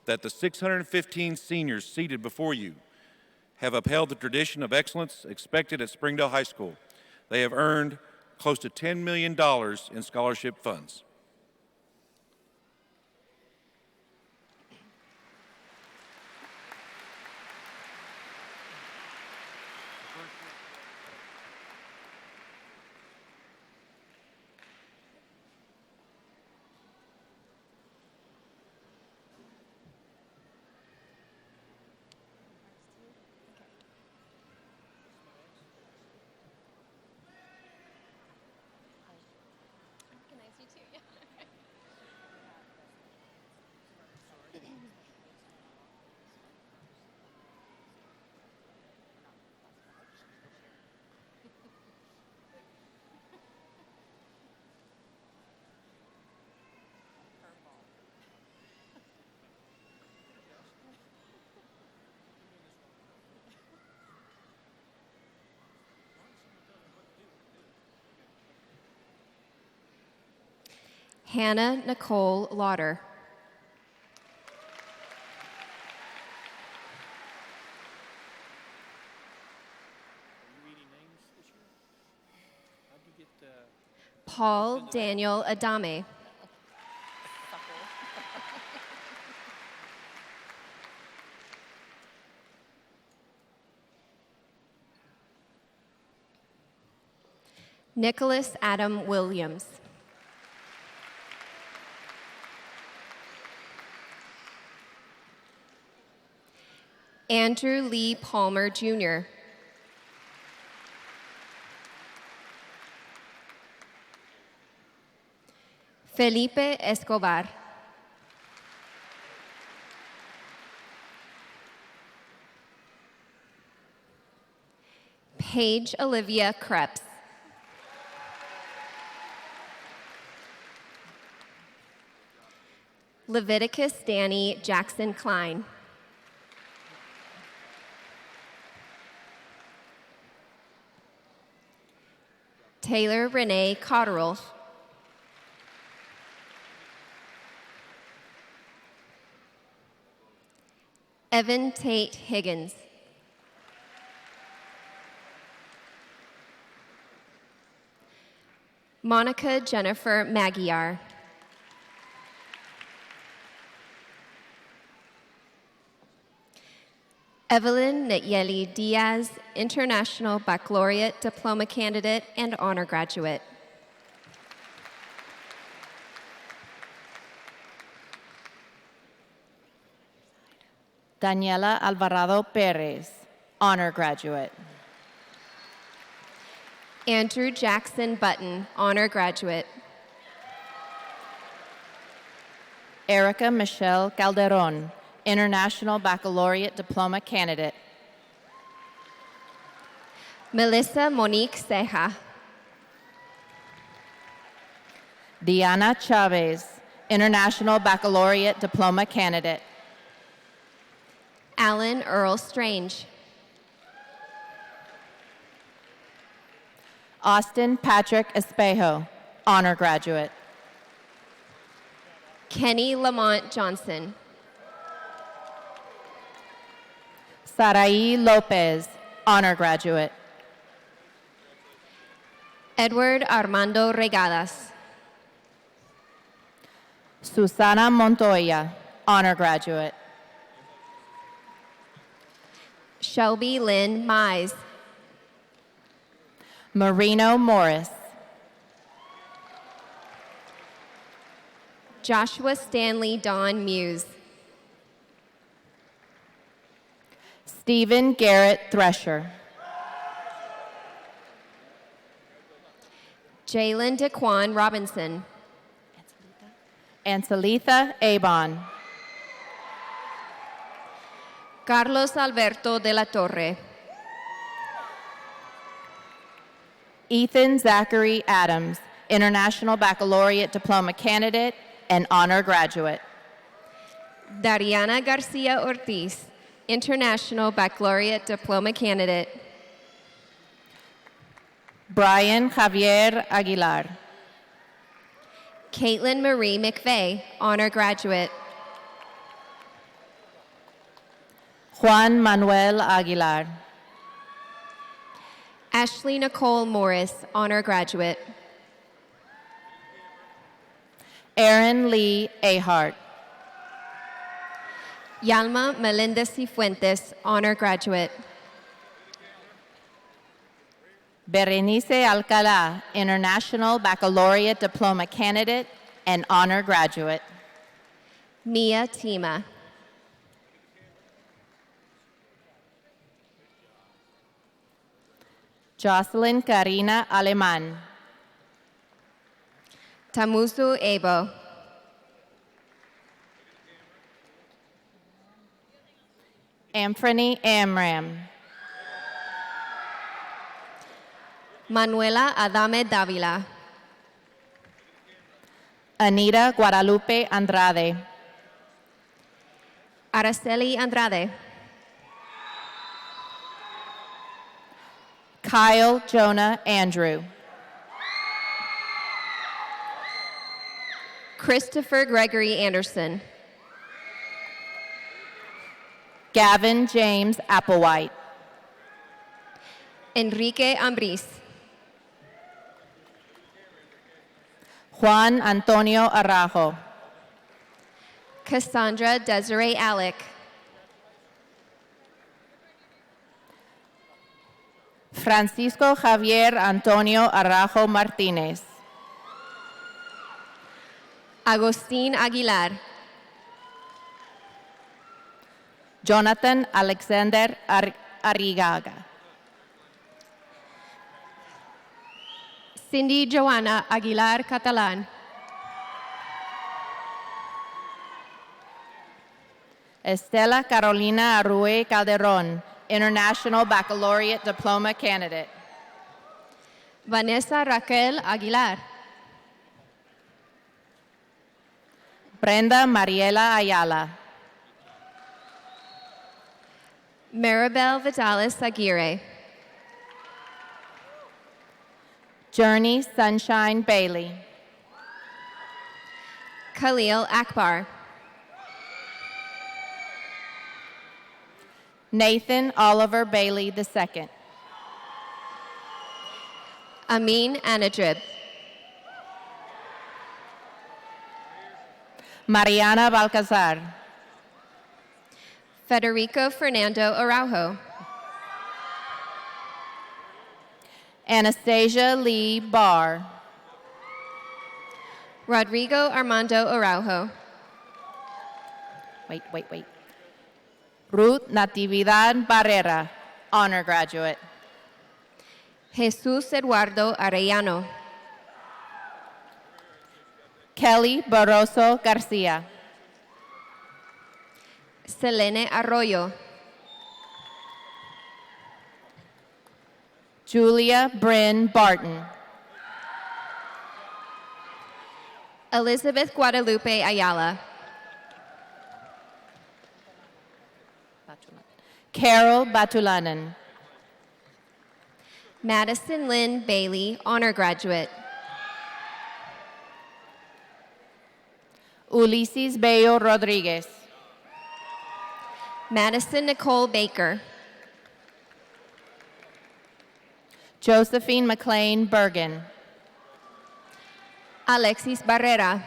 that the 615 seniors seated before you have upheld the tradition of excellence expected at Springdale High School. They have earned close to $10 million in scholarship funds. Hannah Nicole Lauder. Paul Daniel Adame. Nicholas Adam Williams. Andrew Lee Palmer, Jr. Felipe Escobar. Paige Olivia Krebs. Leviticus Danny Jackson Klein. Taylor Renee Cotterill. Evan Tate Higgins. Monica Jennifer Magyar. Evelyn Nityeli Diaz, International Baccalaureate Diploma Candidate and Honor Graduate. Daniela Alvarado Perez, Honor Graduate. Andrew Jackson Button, Honor Graduate. Erica Michelle Calderon, International Baccalaureate Diploma Candidate. Melissa Monique Ceja. Diana Chavez, International Baccalaureate Diploma Candidate. Alan Earl Strange. Austin Patrick Espejo, Honor Graduate. Kenny Lamont Johnson. Saraí Lopez, Honor Graduate. Edward Armando Regadas. Susana Montoya, Honor Graduate. Shelby Lynn Mize. Marino Morris. Joshua Stanley Don Muse. Stephen Garrett Thresher. Jalen DeQuan Robinson. Anselitha Abon. Carlos Alberto de la Torre. Ethan Zachary Adams, International Baccalaureate Diploma candidate and honor graduate. Dariana Garcia Ortiz, International Baccalaureate Diploma candidate. Brian Javier Aguilar. Caitlin Marie McVeigh, honor graduate. Juan Manuel Aguilar. Ashley Nicole Morris, honor graduate. Aaron Lee Ahart. Yalma Melinda Cifuentes, honor graduate. Berenice Alcalá, International Baccalaureate Diploma candidate and honor graduate. Mia Tima. Jocelyn Karina Aleman. Tamuzu Ebo. Amphany Amram. Manuela Adame Davila. Anita Guadalupe Andrade. Araceli Andrade. Kyle Jonah Andrew. Christopher Gregory Anderson. Gavin James Applewhite. Enrique Ambris. Juan Antonio Araujo. Cassandra Desiree Alec. Francisco Javier Antonio Araujo Martinez. Agustín Aguilar. Jonathan Alexander Arriaga. Cindy Joanna Aguilar Catalan. Estela Carolina Arrue Calderon, International Baccalaureate Diploma candidate. Vanessa Raquel Aguilar. Brenda Mariela Ayala. Maribel Vitalis Aguirre. Journey Sunshine Bailey. Khalil Akbar. Nathan Oliver Bailey II. Amin Anadrib. Mariana Balcazar. Federico Fernando Araujo. Anastasia Lee Barr. Rodrigo Armando Araujo. Wait. Ruth Natividad Barrera, honor graduate. Jesus Eduardo Arellano. Kelly Barroso Garcia. Selene Arroyo. Julia Bryn Barton. Elizabeth Guadalupe Ayala. Carol Batulanen. Madison Lynn Bailey, honor graduate. Ulises Bello Rodriguez. Madison Nicole Baker. Josephine McLean Bergen. Alexis Barrera.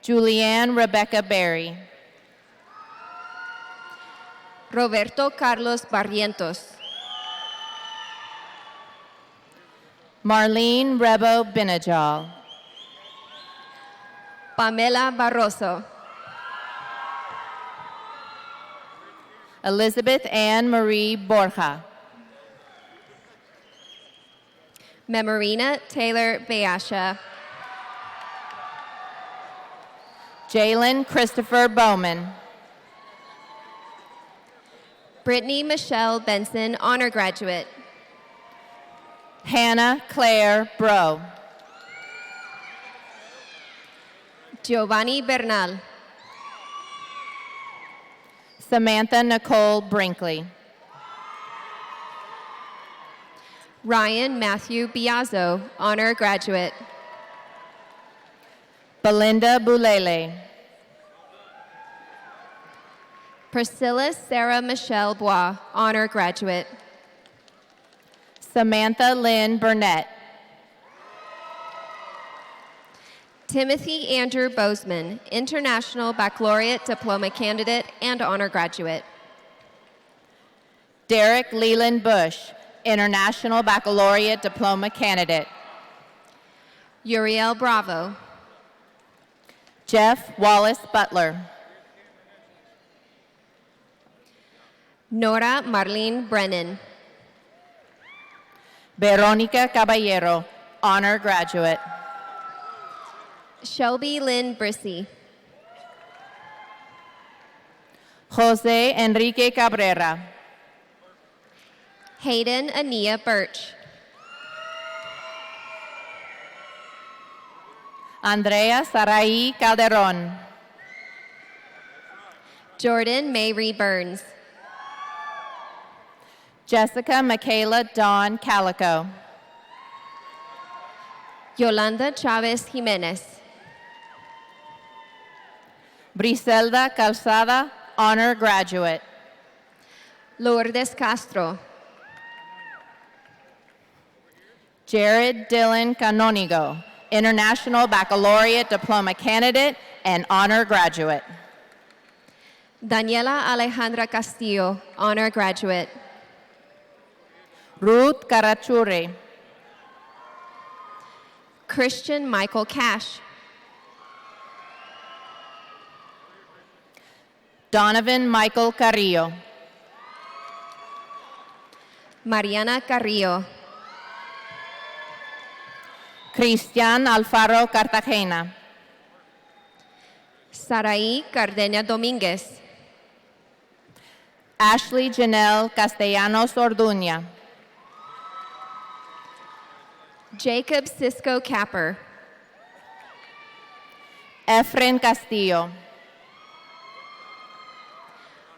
Julianne Rebecca Berry. Roberto Carlos Barrientos. Marlene Rebo Binajal. Pamela Barroso. Elizabeth Ann Marie Borja. Memorina Taylor Bayasha. Jalen Christopher Bowman. Brittany Michelle Benson, honor graduate. Hannah Claire Bro. Giovanni Bernal. Samantha Nicole Brinkley. Ryan Matthew Biazzo, honor graduate. Belinda Bulele. Priscilla Sarah Michelle Bois, honor graduate. Samantha Lynn Burnett. Timothy Andrew Bozeman, International Baccalaureate Diploma candidate and honor graduate. Derek Leland Bush, International Baccalaureate Diploma candidate. Uriel Bravo. Jeff Wallace Butler. Nora Marlene Brennan. Veronica Caballero, honor graduate. Shelby Lynn Brissy. Jose Enrique Cabrera. Hayden Ania Birch. Andrea Sarai Calderon. Jordan Mayrie Burns. Jessica Michaela Dawn Calico. Yolanda Chavez Jimenez. Briselda Calzada, honor graduate. Lourdes Castro. Jared Dylan Canonigo, International Baccalaureate Diploma candidate and honor graduate. Daniela Alejandra Castillo, honor graduate. Ruth Carachure. Christian Michael Cash. Donovan Michael Carrillo. Mariana Carrillo. Cristian Alfaro Cartagena. Saraí Cardenia Domínguez. Ashley Janelle Castellanos Orduña. Jacob Cisco Capper. Efren Castillo.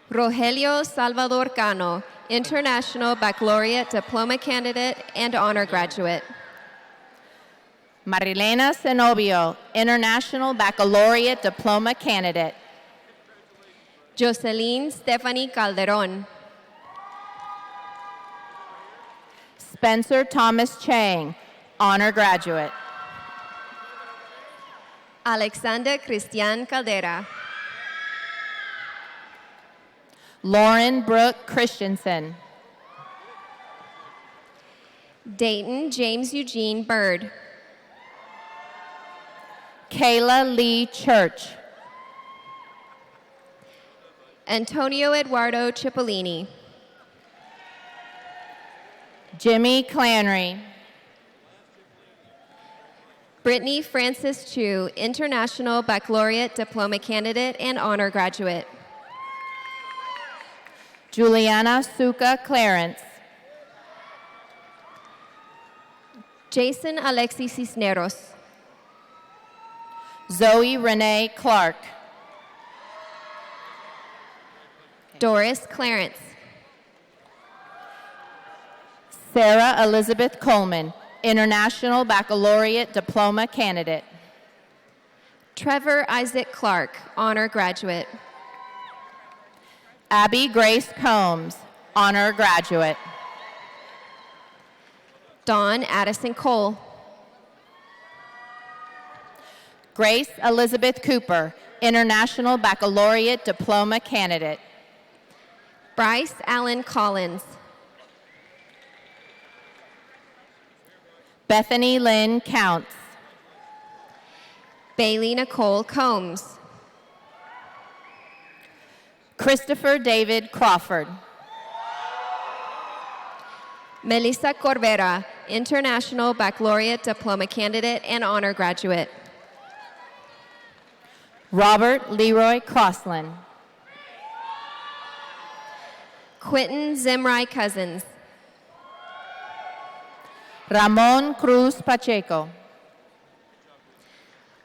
Rogelio Salvador Cano, International Baccalaureate Diploma candidate and honor graduate. Marilena Zenobio, International Baccalaureate Diploma candidate. Jocelyn Stephanie Calderon. Spencer Thomas Chang, honor graduate. Alexander Cristian Caldera. Lauren Brooke Christensen. Dayton James Eugene Bird. Kayla Lee Church. Antonio Eduardo Cipollini. Jimmy Clanry. Brittany Francis Chu, International Baccalaureate Diploma candidate and honor graduate. Juliana Suka Clarence. Jason Alexis Cisneros. Zoe Renee Clark. Doris Clarence. Sarah Elizabeth Coleman, International Baccalaureate Diploma candidate. Trevor Isaac Clark, honor graduate. Abby Grace Combs, honor graduate. Dawn Addison Cole. Grace Elizabeth Cooper, International Baccalaureate Diploma candidate. Bryce Allen Collins. Bethany Lynn Counts. Bailey Nicole Combs. Christopher David Crawford. Melissa Corbera, International Baccalaureate Diploma Candidate and Honor Graduate. Robert Leroy Crossland. Quentin Zimri Cousins. Ramon Cruz Pacheco.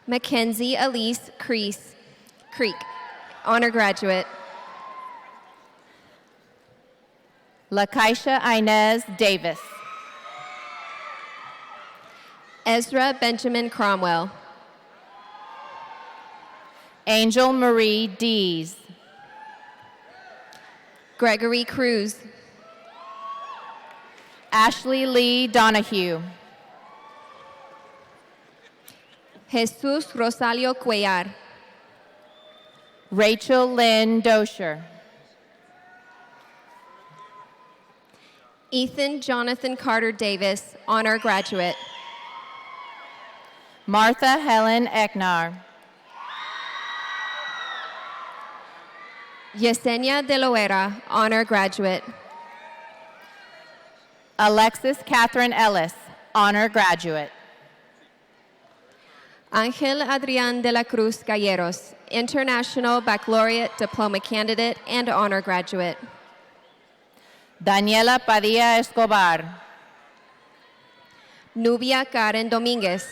Mackenzie Elise Creek, Honor Graduate. Lakeisha Inez Davis. Ezra Benjamin Cromwell. Angel Marie Dees. Gregory Cruz. Ashley Lee Donahue. Jesus Rosalio Cuellar. Rachel Lynn Dosher. Ethan Jonathan Carter Davis, Honor Graduate. Martha Helen Eknar. Yesenia De Loera, Honor Graduate. Alexis Catherine Ellis, Honor Graduate. Angel Adrian de la Cruz Galleros, International Baccalaureate Diploma Candidate and Honor Graduate. Daniela Padilla Escobar. Nubia Karen Dominguez.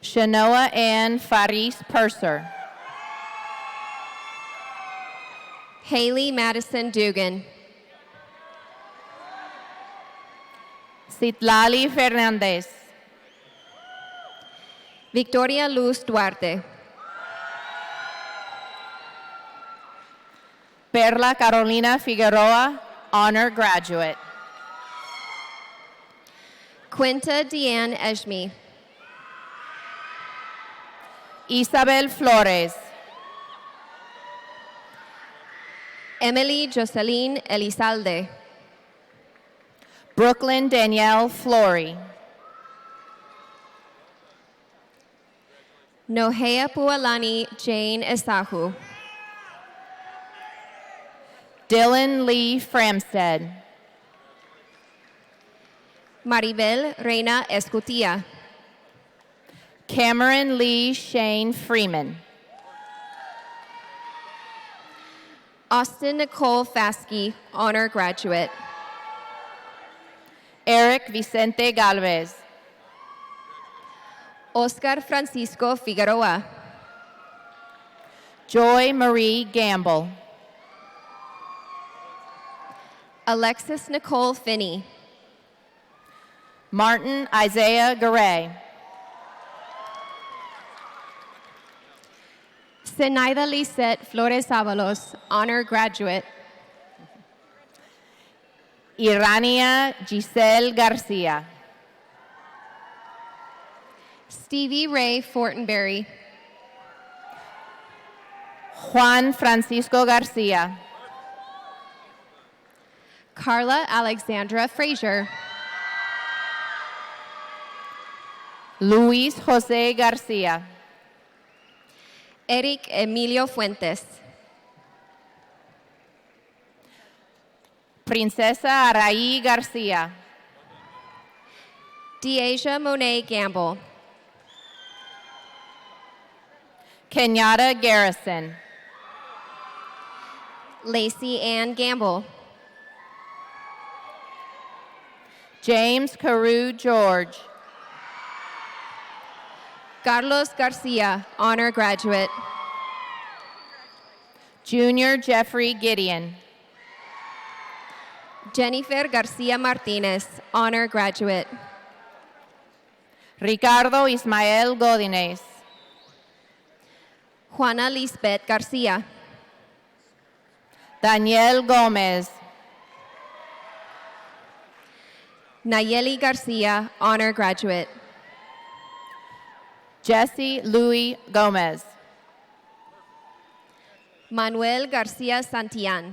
Shanoa Ann Faris Purser. Haley Madison Dugan. Citlali Fernandez. Victoria Luz Duarte. Perla Carolina Figueroa, Honor Graduate. Quinta Deanne Eshmi. Isabel Flores. Emily Jocelyn Elizalde. Brooklyn Danielle Flory. Nohea Pualani Jane Esahu. Dylan Lee Framstead. Maribel Reina Escutia. Cameron Lee Shane Freeman. Austin Nicole Fasky, Honor Graduate. Eric Vicente Galvez. Oscar Francisco Figueroa. Joy Marie Gamble. Alexis Nicole Finney. Martin Isaiah Garay. Zenaida Lisette Flores Avalos, Honor Graduate. Irania Giselle Garcia. Stevie Ray Fortenberry. Juan Francisco Garcia. Carla Alexandra Frazier. Luis Jose Garcia. Eric Emilio Fuentes. Princesa Araí Garcia. Deasia Monet Gamble. Kenyatta Garrison. Lacey Ann Gamble. James Carew George. Carlos Garcia, Honor Graduate. Junior Jeffrey Gideon. Jennifer Garcia Martinez, Honor Graduate. Ricardo Ismael Godinez. Juana Lisbeth Garcia. Daniel Gomez. Nayeli Garcia, Honor Graduate. Jesse Louis Gomez. Manuel Garcia Santillan.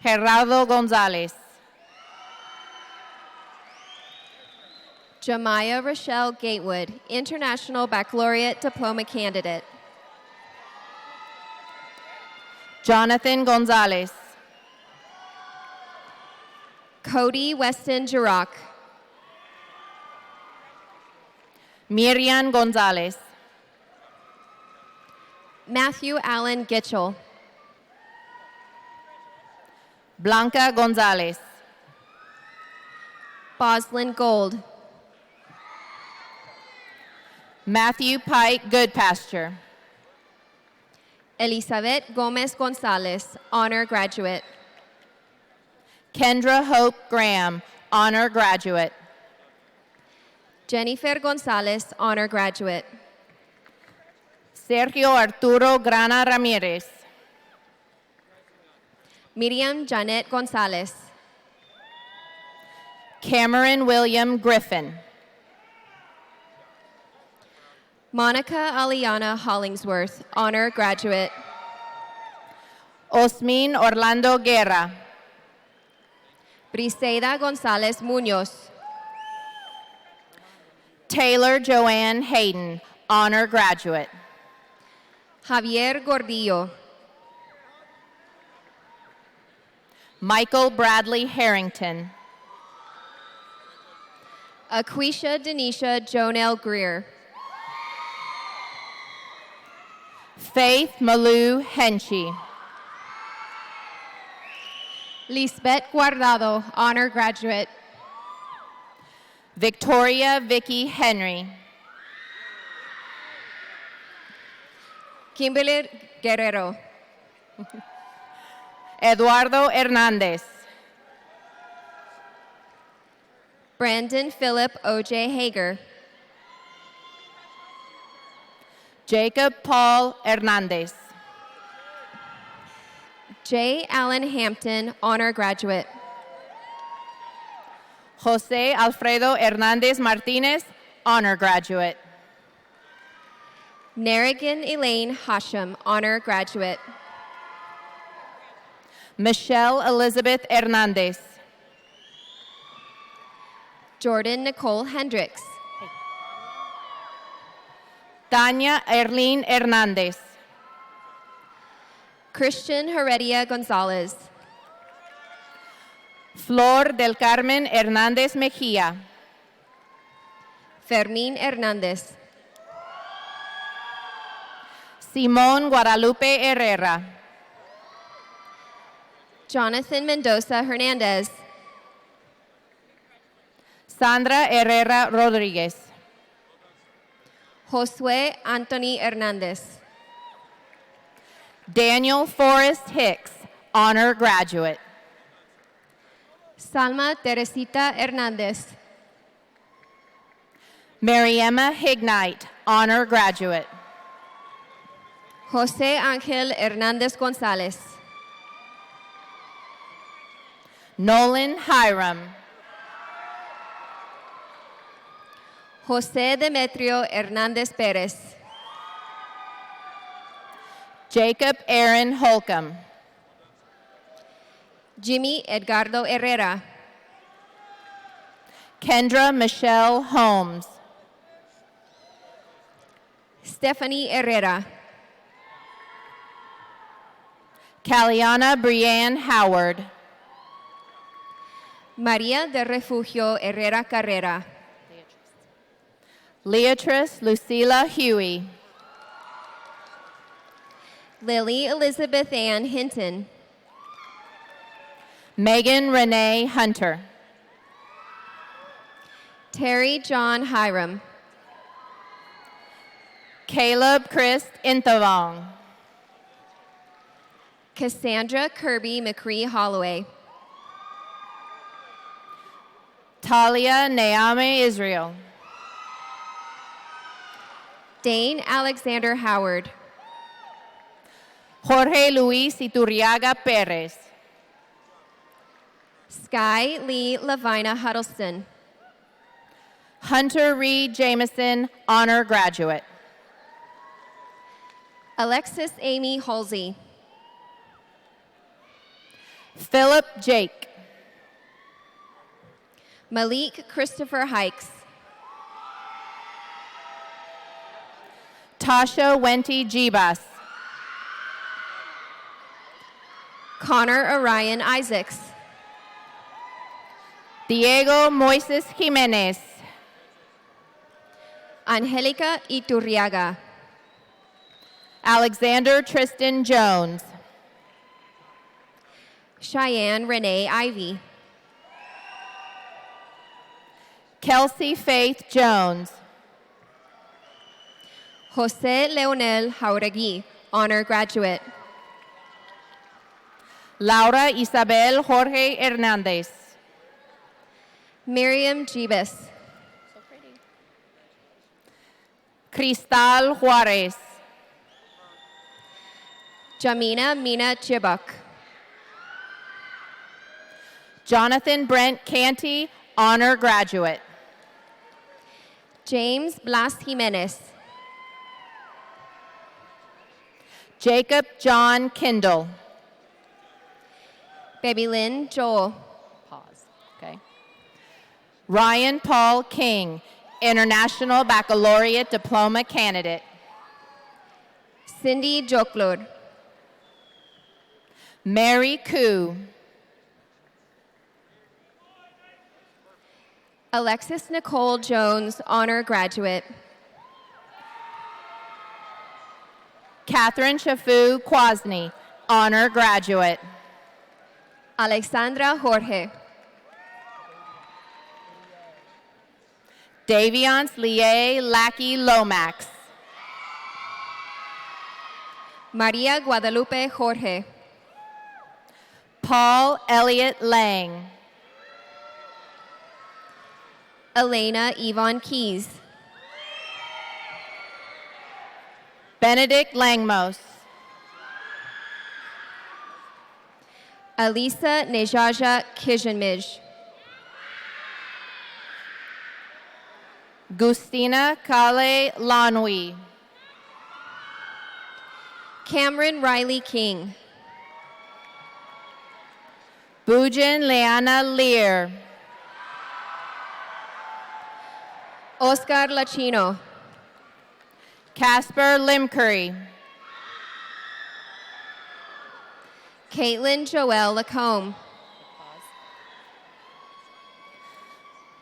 Gerardo Gonzalez. Jemiah Rochelle Gatewood, International Baccalaureate Diploma Candidate. Jonathan Gonzalez. Cody Weston Jurok. Miriam Gonzalez. Matthew Allen Gitchell. Blanca Gonzalez. Boslin Gold. Matthew Pike Goodpasture. Elizabeth Gomez Gonzalez, honor graduate. Kendra Hope Graham, honor graduate. Jennifer Gonzalez, honor graduate. Sergio Arturo Grana Ramirez. Miriam Janet Gonzalez. Cameron William Griffin. Monica Aliana Hollingsworth, honor graduate. Osmin Orlando Guerra. Briseida Gonzalez Munoz. Taylor Joanne Hayden, honor graduate. Javier Gordillo. Michael Bradley Harrington. Aquisha Denisha Jonelle Greer. Faith Malou Henchy. Lisbeth Guardado, honor graduate. Victoria Vicky Henry. Kimberly Guerrero. Eduardo Hernandez. Brandon Philip O.J. Hager. Jacob Paul Hernandez. J. Allen Hampton, honor graduate. Jose Alfredo Hernandez Martinez, honor graduate. Narigan Elaine Hashem, honor graduate. Michelle Elizabeth Hernandez. Jordan Nicole Hendricks. Tanya Erlene Hernandez. Christian Heredia Gonzalez. Flor del Carmen Hernandez Mejia. Fermín Hernández. Simón Guadalupe Herrera. Jonathan Mendoza Hernandez. Sandra Herrera Rodríguez. Josué Anthony Hernández. Daniel Forrest Hicks, honor graduate. Salma Teresita Hernández. Mariemma Hignite, honor graduate. José Ángel Hernández González. Nolan Hiram. José Demetrio Hernández Pérez. Jacob Aaron Holcomb. Jimmy Edgardo Herrera. Kendra Michelle Holmes. Stephanie Herrera. Caliana Brianne Howard. María de Refugio Herrera Carrera. Leatrice Lucila Huey. Lily Elizabeth Ann Hinton. Megan Renee Hunter. Terry John Hiram. Caleb Chris Inthavong. Cassandra Kirby McCree Holloway. Talia Naomi Israel. Dane Alexander Howard. Jorge Luis Iturriaga Perez. Sky Lee Lavina Huddleston. Hunter Reed Jameson, honor graduate. Alexis Amy Halsey. Philip Jake. Malik Christopher Hikes. Tasha Wente Jebas. Connor Orion Isaacs. Diego Moises Jimenez. Angelica Iturriaga. Alexander Tristan Jones. Cheyenne Renee Ivy. Kelsey Faith Jones. Jose Leonel Jauregui, honor graduate. Laura Isabel Jorge Hernandez. Miriam Jebus. Cristal Juarez. Jamina Mina Chibuk. Jonathan Brent Canty, honor graduate. James Blas Jimenez. Jacob John Kindle. Baby Lynn Joel. Pause. Okay. Ryan Paul King, International Baccalaureate Diploma candidate. Cindy Joklur. Mary Koo. Alexis Nicole Jones, honor graduate. Catherine Shafu Kwasny, honor graduate. Alexandra Jorge. Daviance Lie Lackey Lomax. Maria Guadalupe Jorge. Paul Elliott Lang. Elena Yvonne Keys. Benedict Langmos. Alisa Nejaja Kijanmij. Gustina Kale Lanwi. Cameron Riley King. Bujan Leana Lear. Oscar Lachino. Casper Limcurry. Caitlin Joelle Lacombe.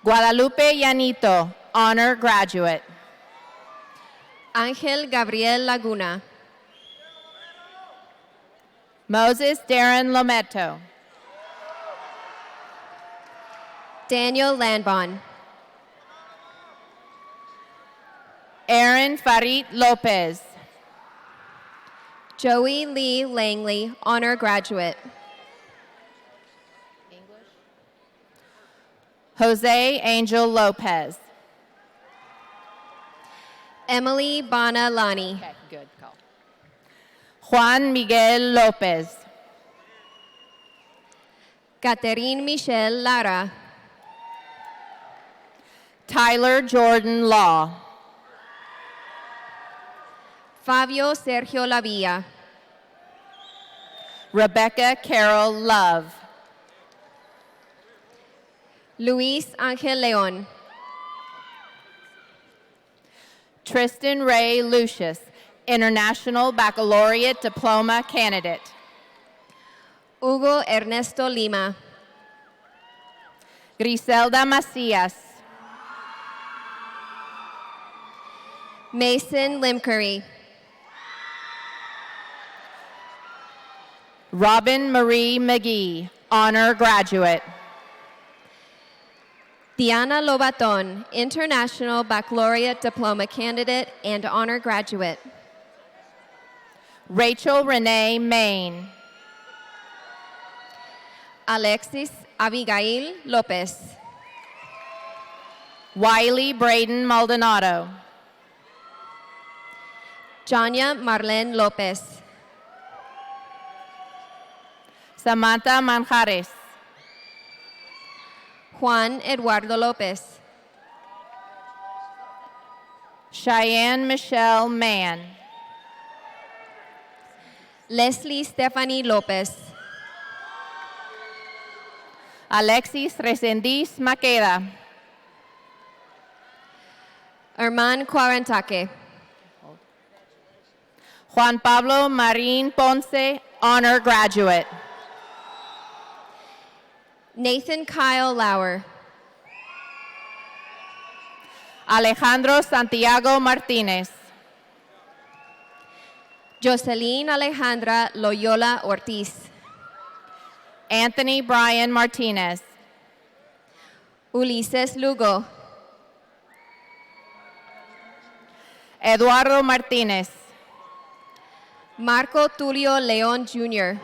Guadalupe Yanito, honor graduate. Angel Gabriel Laguna. Moses Darren Lometo. Daniel Landbon. Aaron Farid Lopez. Joey Lee Langley, honor graduate. Jose Angel Lopez. Emily Bana Lani. Okay, good call. Juan Miguel Lopez. Catherine Michelle Lara. Tyler Jordan Law. Fabio Sergio Lavilla. Rebecca Carol Love. Luis Angel Leon. Tristan Ray Lucius, International Baccalaureate Diploma candidate. Hugo Ernesto Lima. Griselda Macias. Mason Limcurry. Robin Marie McGee, honor graduate. Diana Lobaton, International Baccalaureate Diploma candidate and honor graduate. Rachel Renee Main. Alexis Abigail Lopez. Wiley Braden Maldonado. Janya Marlene Lopez. Samantha Manjares. Juan Eduardo Lopez. Cheyenne Michelle Mann. Leslie Stephanie Lopez. Alexis Resendiz Maqueda. Herman Cuarentaque. Juan Pablo Marin Ponce, honor graduate. Nathan Kyle Lauer. Alejandro Santiago Martinez. Jocelyn Alejandra Loyola Ortiz. Anthony Brian Martinez. Ulises Lugo. Eduardo Martinez. Marco Tulio León Jr.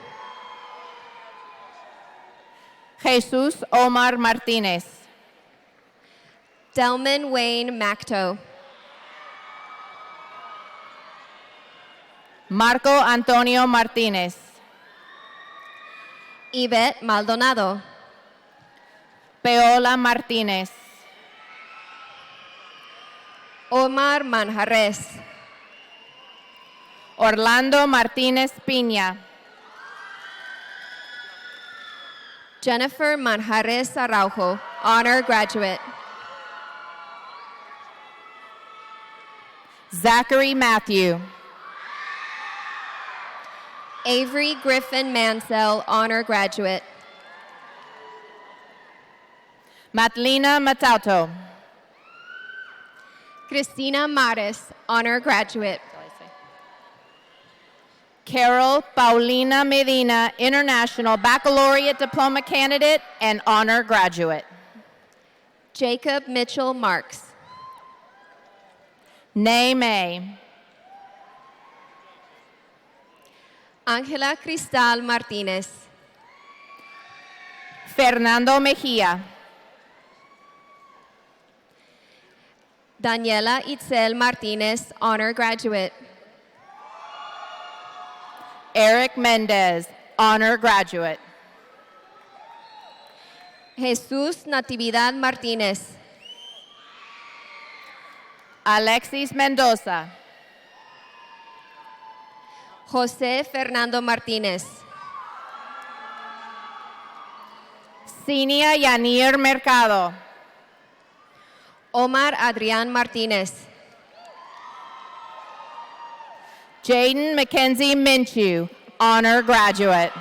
Jesus Omar Martinez. Delman Wayne Macto. Marco Antonio Martinez. Yvette Maldonado. Paola Martinez. Omar Manjarres. Orlando Martinez Piña. Jennifer Manjarres Araujo, honor graduate. Zachary Matthew. Avery Griffin Mansell, honor graduate. Matlina Matauto. Cristina Mares, honor graduate. Carol Paulina Medina, International Baccalaureate Diploma candidate and honor graduate. Jacob Mitchell Marks. Nay May. Angela Cristal Martinez. Fernando Mejia. Daniela Itzel Martinez, honor graduate. Eric Mendez, honor graduate. Jesus Natividad Martinez. Alexis Mendoza. José Fernando Martinez. Cinia Yanir Mercado. Omar Adrián Martinez. Jaden Mackenzie Minshew, honor graduate.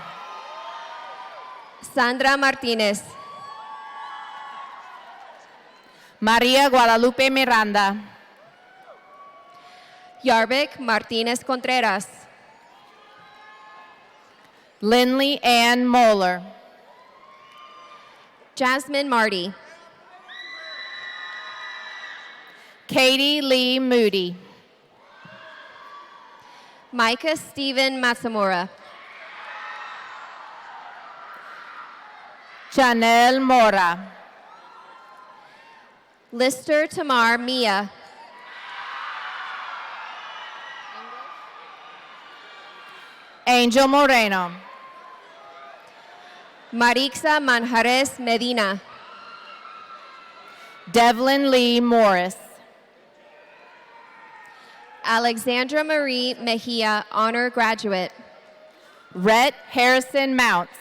Sandra Martinez. Maria Guadalupe Miranda. Yarbek Martinez Contreras. Lindley Ann Moeller. Jasmine Marty. Katie Lee Moody. Micah Stephen Matsamura. Chanel Mora. Lister Tamar Mia. Angel Moreno. Marixa Manjares Medina. Devlin Lee Morris. Alexandra Marie Mejia, honor graduate. Rhett Harrison Mounts.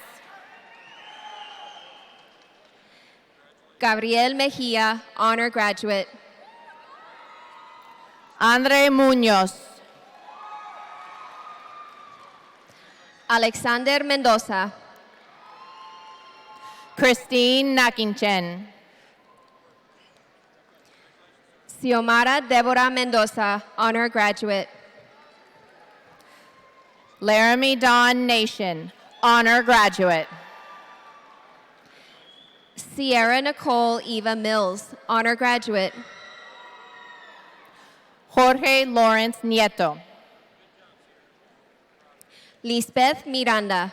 Gabriel Mejia, honor graduate. Andre Munoz. Alexander Mendoza. Christine Nakinchen. Xiomara Deborah Mendoza, honor graduate. Laramie Dawn Nation, honor graduate. Sierra Nicole Eva Mills, honor graduate. Jorge Lawrence Nieto. Lisbeth Miranda.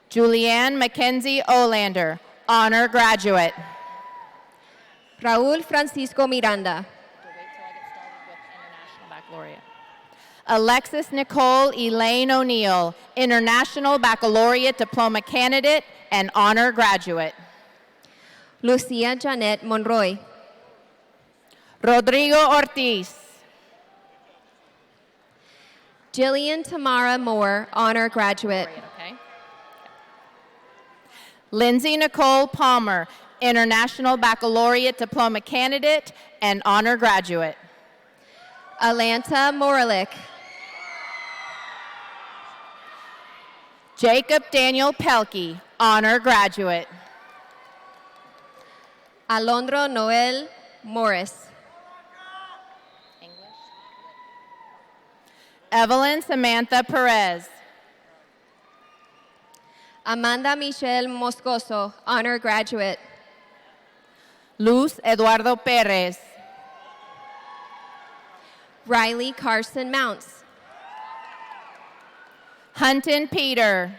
Julianne Mackenzie Olander, honor graduate. Raúl Francisco Miranda. Alexis Nicole Elaine O'Neill, International Baccalaureate Diploma candidate and honor graduate. Lucia Janet Monroy. Rodrigo Ortiz. Jillian Tamara Moore, honor graduate. Lindsay Nicole Palmer, International Baccalaureate Diploma candidate and honor graduate. Alanta Moralik. Jacob Daniel Pelkey, honor graduate. Alondro Noel Morris. Evelyn Samantha Perez. Amanda Michelle Moscoso, honor graduate. Luz Eduardo Perez. Riley Carson Mounts. Hunton Peter.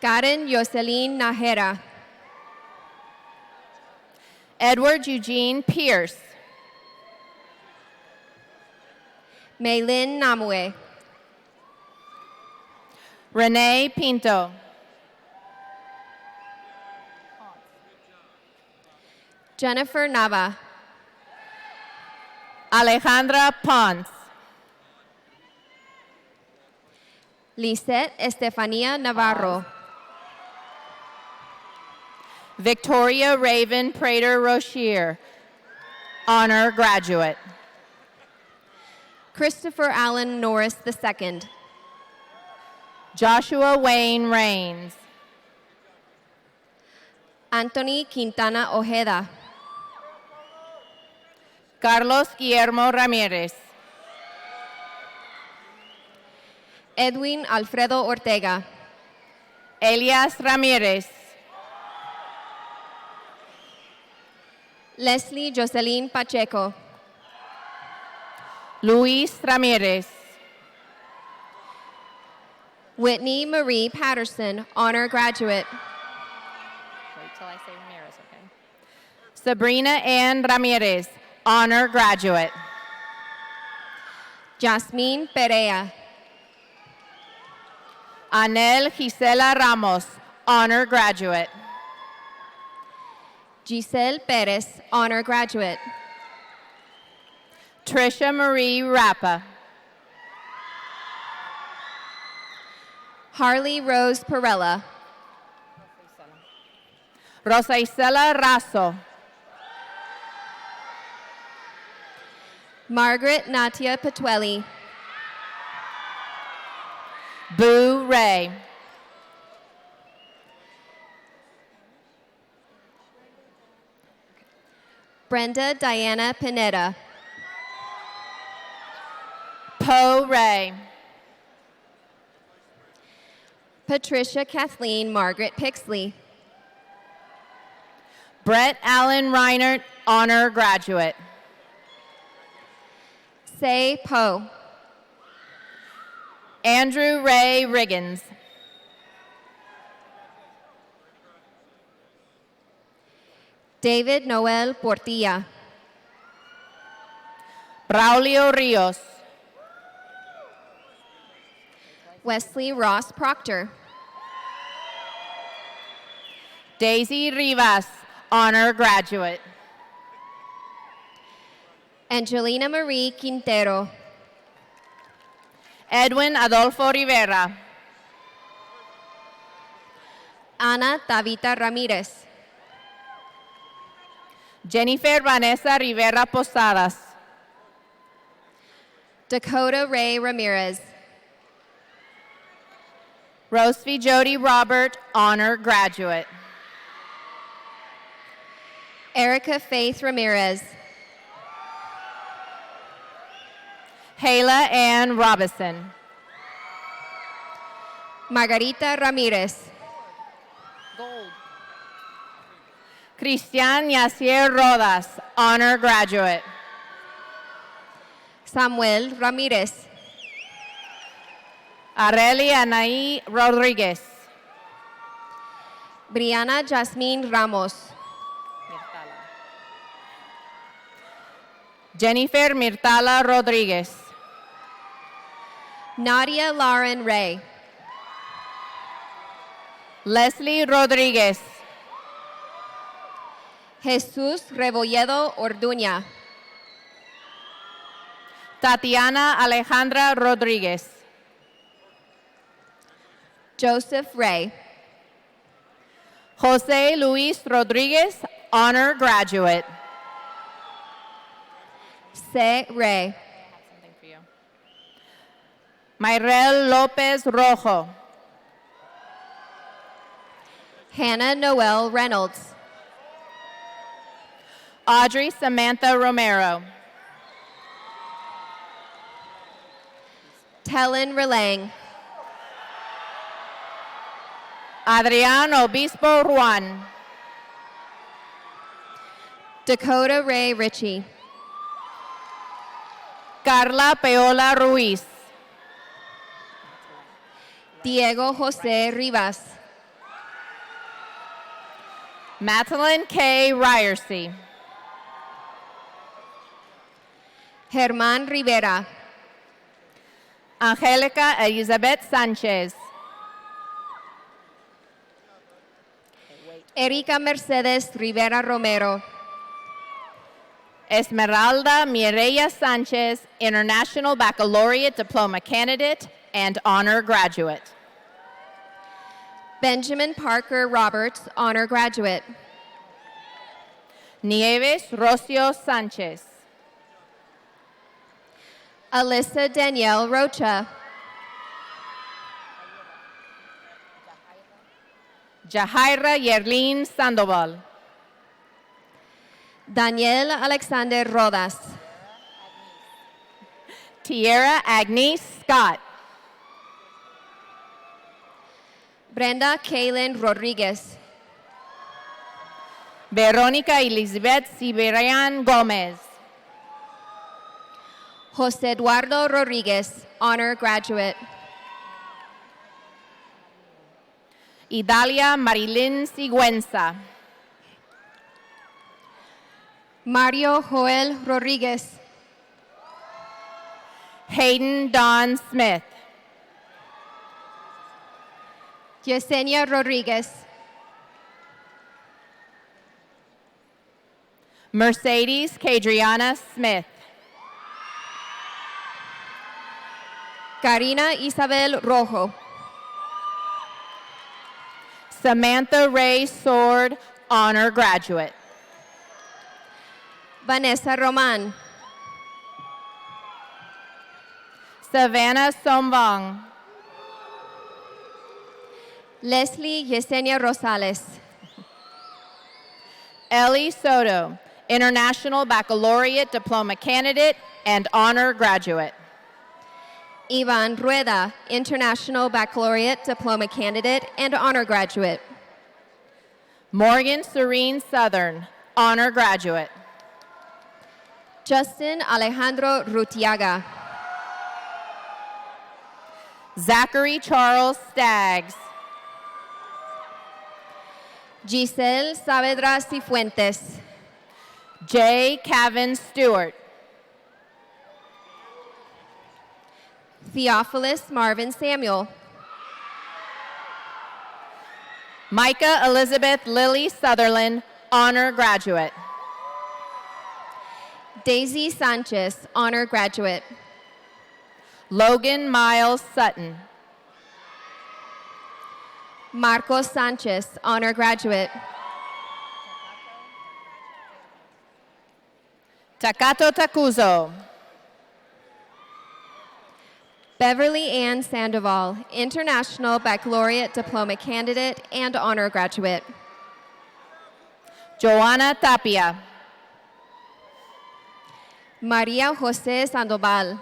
Karen Jocelyn Najera. Edward Eugene Pierce. Maylin Namue. Renee Pinto. Jennifer Nava. Alejandra Pons. Lisette Estefania Navarro. Victoria Raven Prater Rochier, honor graduate. Christopher Allen Norris II. Joshua Wayne Rains. Anthony Quintana Ojeda. Carlos Guillermo Ramirez. Edwin Alfredo Ortega. Elias Ramirez. Leslie Jocelyn Pacheco. Luis Ramirez. Whitney Marie Patterson, honor graduate. Wait till I say Ramirez, okay? Sabrina Ann Ramirez, honor graduate. Jasmine Perea. Anel Gisela Ramos, honor graduate. Giselle Perez, honor graduate. Trisha Marie Rappa. Harley Rose Perella. Rosa Isela Razo. Margaret Natia Petuelli. Boo Ray. Brenda Diana Pineda. Poe Ray. Patricia Kathleen Margaret Pixley. Brett Allen Reinert, honor graduate. Say Poe. Andrew Ray Riggins. David Noel Portilla. Braulio Rios. Wesley Ross Proctor. Daisy Rivas, honor graduate. Angelina Marie Quintero. Edwin Adolfo Rivera. Ana Tabita Ramirez. Jennifer Vanessa Rivera Posadas. Dakota Ray Ramirez. Rosevie Jody Robert, honor graduate. Erica Faith Ramirez. Hayla Ann Robinson. Margarita Ramirez. Cristian Yacier Rodas, honor graduate. Samuel Ramirez. Areli Anaí Rodriguez. Brianna Jasmine Ramos. Jennifer Mirtala Rodriguez. Nadia Lauren Ray. Leslie Rodriguez. Jesus Rebolledo Orduña. Tatiana Alejandra Rodriguez. Joseph Ray. Jose Luis Rodriguez, honor graduate. Se Ray. Mayrel Lopez Rojo. Hannah Noel Reynolds. Audrey Samantha Romero. Tellen Relang. Adrian Obispo Juan. Dakota Ray Ritchie. Carla Paola Ruiz. Diego Jose Rivas. Madeline K. Ryersey. Germán Rivera. Angelica Elizabeth Sanchez. Erika Mercedes Rivera Romero. Esmeralda Mireya Sanchez, International Baccalaureate Diploma Candidate and Honor Graduate. Benjamin Parker Roberts, Honor Graduate. Nieves Rocio Sanchez. Alyssa Danielle Rocha. Jahaira Yerlin Sandoval. Daniel Alexander Rodas. Tierra Agnes Scott. Brenda Kaylin Rodriguez. Veronica Elizabeth Siberian Gomez. Jose Eduardo Rodriguez, Honor Graduate. Idalia Marilyn Sigüenza. Mario Joel Rodriguez. Hayden Don Smith. Yesenia Rodriguez. Mercedes Cadriana Smith. Karina Isabel Rojo. Samantha Ray Sword, Honor Graduate. Vanessa Roman. Savannah Sombong. Leslie Yesenia Rosales. Ellie Soto, International Baccalaureate Diploma Candidate and Honor Graduate. Ivan Rueda, International Baccalaureate Diploma Candidate and Honor Graduate. Morgan Serene Southern, Honor Graduate. Justin Alejandro Rutiaga. Zachary Charles Staggs. Giselle Saavedra Cifuentes. J. Cavan Stewart. Theophilus Marvin Samuel. Micah Elizabeth Lily Sutherland, Honor Graduate. Daisy Sanchez, Honor Graduate. Logan Miles Sutton. Marcos Sanchez, Honor Graduate. Takato Takuzo. Beverly Ann Sandoval, International Baccalaureate Diploma Candidate and Honor Graduate. Joanna Tapia. Maria Jose Sandoval.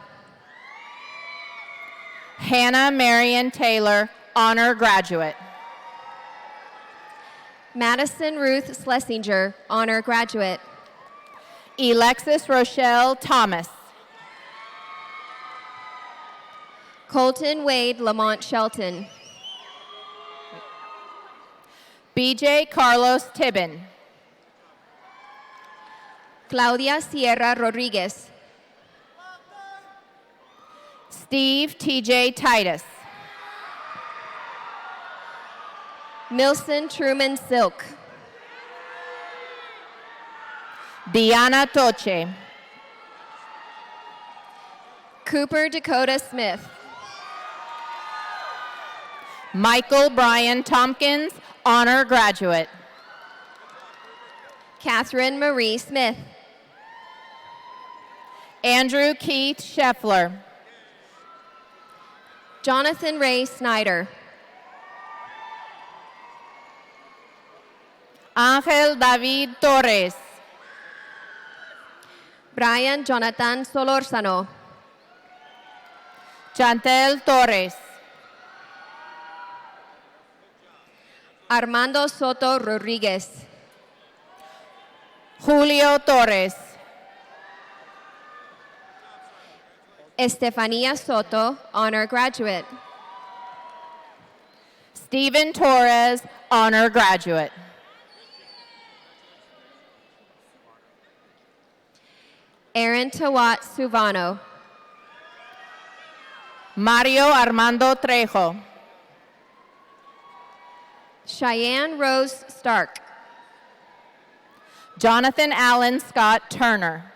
Hannah Marion Taylor, Honor Graduate. Madison Ruth Schlesinger, Honor Graduate. Alexis Rochelle Thomas. Colton Wade Lamont Shelton. BJ Carlos Tibbin. Claudia Sierra Rodriguez. Steve TJ Titus. Milson Truman Silk. Diana Toche. Cooper Dakota Smith. Michael Brian Tompkins, Honor Graduate. Catherine Marie Smith. Andrew Keith Scheffler. Jonathan Ray Snyder. Ángel David Torres. Brian Jonathan Solórzano. Chantel Torres. Armando Soto Rodriguez. Julio Torres. Estefania Soto, honor graduate. Stephen Torres, honor graduate. Aaron Tawat Suvano. Mario Armando Trejo. Cheyenne Rose Stark. Jonathan Allen Scott Turner.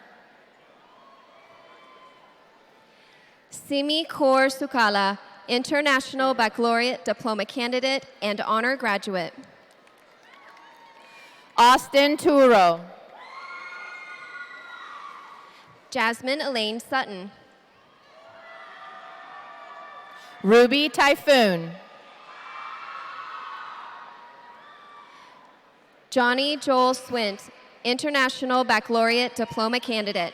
Simi Kaur Sukala, International Baccalaureate Diploma candidate and honor graduate. Austin Turo. Jasmine Elaine Sutton. Ruby Typhoon. Johnny Joel Swint, International Baccalaureate Diploma candidate.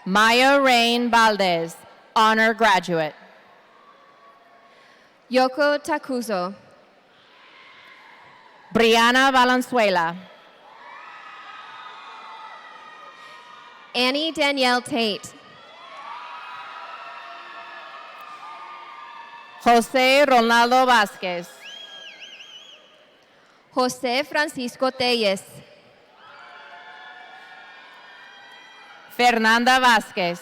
Maya Rain Valdez, honor graduate. Yoko Takuzo. Brianna Valenzuela. Annie Danielle Tate. Jose Ronaldo Vázquez. Jose Francisco Telles. Fernanda Vázquez.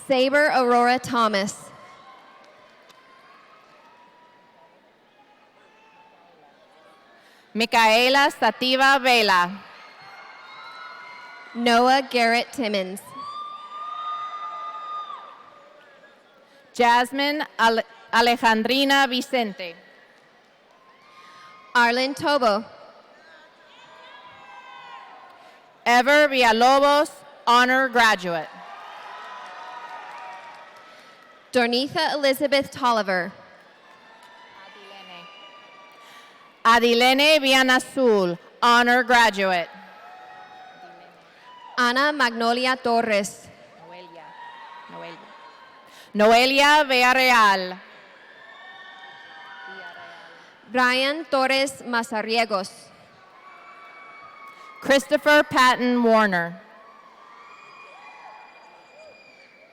Saber Aurora Thomas. Micaela Sativa Vela. Noah Garrett Timmons. Jasmine Alejandrina Vicente. Arlen Tobo. Ever Villalobos, honor graduate. Dornitha Elizabeth Tolliver. Adilene Villanazul, honor graduate. Ana Magnolia Torres. Noelia Villarreal. Brian Torres Mazariegos. Christopher Patton Warner.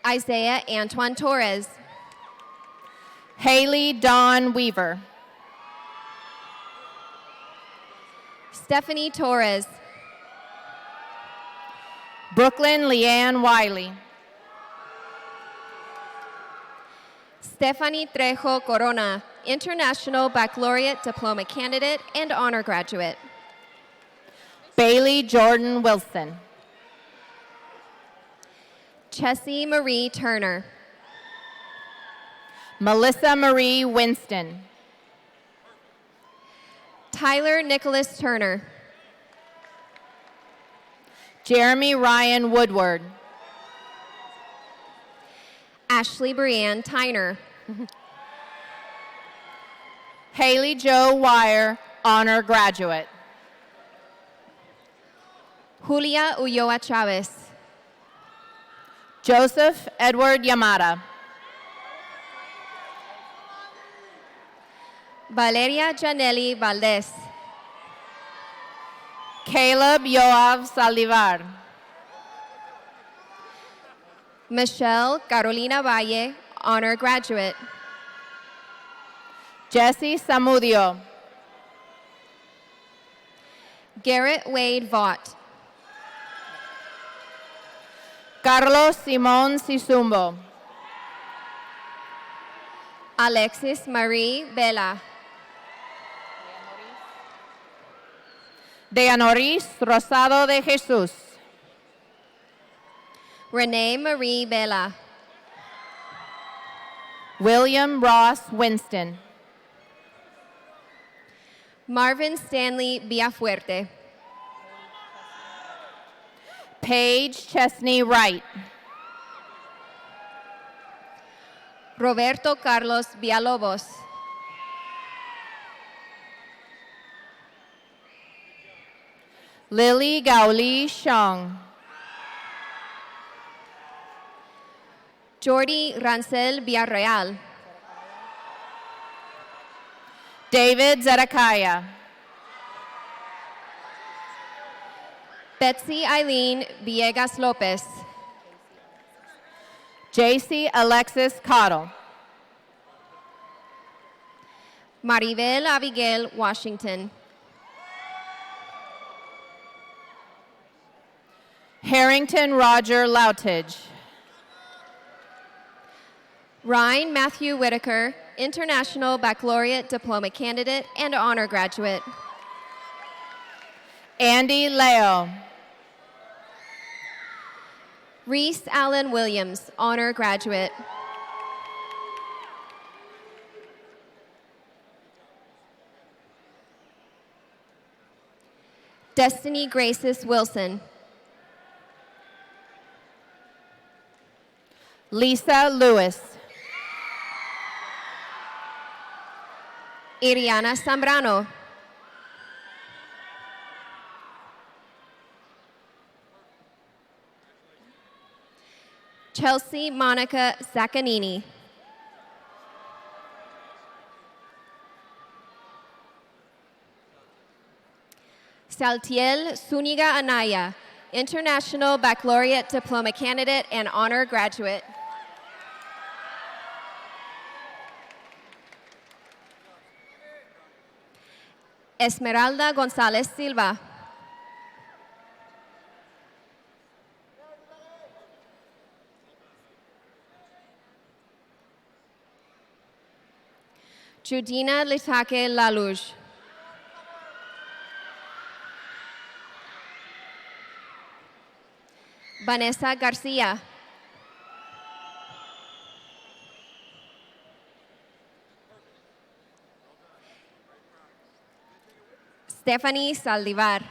Isaiah Antoine Torres. Haley Dawn Weaver. Stephanie Torres. Brooklyn Leanne Wiley. Stephanie Trejo Corona, International Baccalaureate Diploma candidate and honor graduate. Bailey Jordan Wilson. Chessie Marie Turner. Melissa Marie Winston. Tyler Nicholas Turner. Jeremy Ryan Woodward. Ashley Brianne Tyner. Haley Joe Wire, honor graduate. Julia Ulloa Chavez. Joseph Edward Yamada. Valeria Janelli Valdez. Caleb Yoav Saldivar. Michelle Carolina Valle, honor graduate. Jesse Samudio. Garrett Wade Vaught. Carlos Simón Sisumbo. Alexis Marie Vela. Deanoris Rosado de Jesus. Renee Marie Vela. William Ross Winston. Marvin Stanley Villafuerte. Paige Chesney Wright. Roberto Carlos Villalobos. Lily Gaoli Shang. Jordi Rancel Villarreal. David Zedekiah. Betsy Eileen Villegas Lopez. JC Alexis Cottle. Maribel Abigail Washington. Harrington Roger Loutage. Ryan Matthew Whitaker, International Baccalaureate Diploma Candidate and Honor Graduate. Andy Leo. Reese Allen Williams, Honor Graduate. Destiny Graces Wilson. Lisa Lewis. Iriana Zambrano. Chelsea Monica Zaccanini. Saltiel Zuniga Anaya, International Baccalaureate Diploma Candidate and Honor Graduate. Esmeralda Gonzalez Silva. Judina Litake Laluge. Vanessa Garcia. Stephanie Saldivar.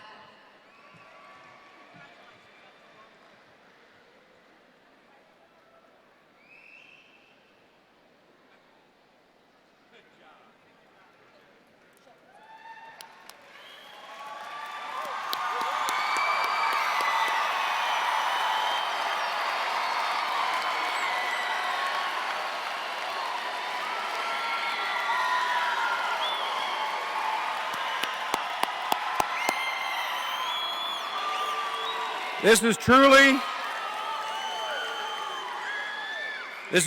This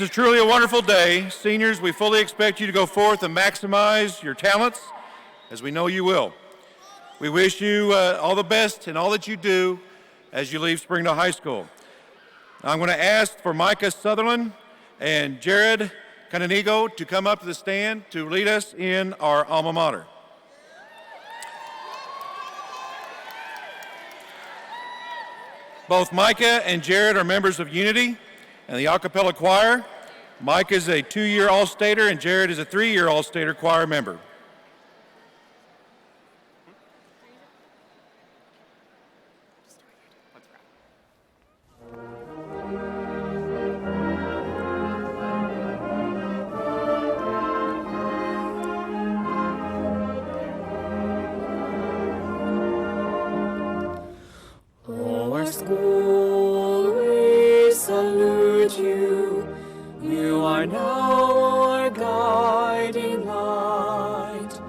is truly a wonderful day. Seniors, we fully expect you to go forth and maximize your talents, as we know you will. We wish you all the best in all that you do as you leave Springdale High School. I'm going to ask for Micah Sutherland and Jared Cananigo to come up to the stand to lead us in our alma mater. Both Micah and Jared are members of Unity and the Acapella Choir. Micah is a 2-year All-Stater and Jared is a 3-year All-Stater choir member. School, we salute you. You are now our guiding light.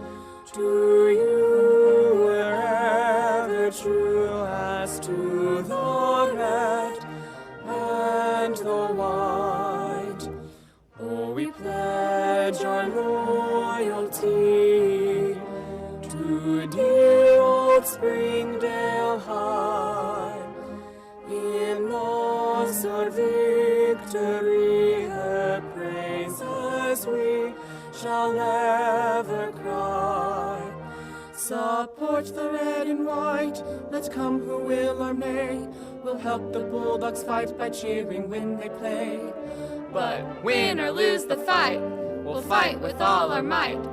To you, wherever true as to the red and the white. Oh, we pledge our loyalty to dear old Springdale High. In loss or victory, her praises we shall ever cry. Support the red and white, let come who will or may. We'll help the Bulldogs fight by cheering when they play. But win or lose the fight, we'll fight with all our might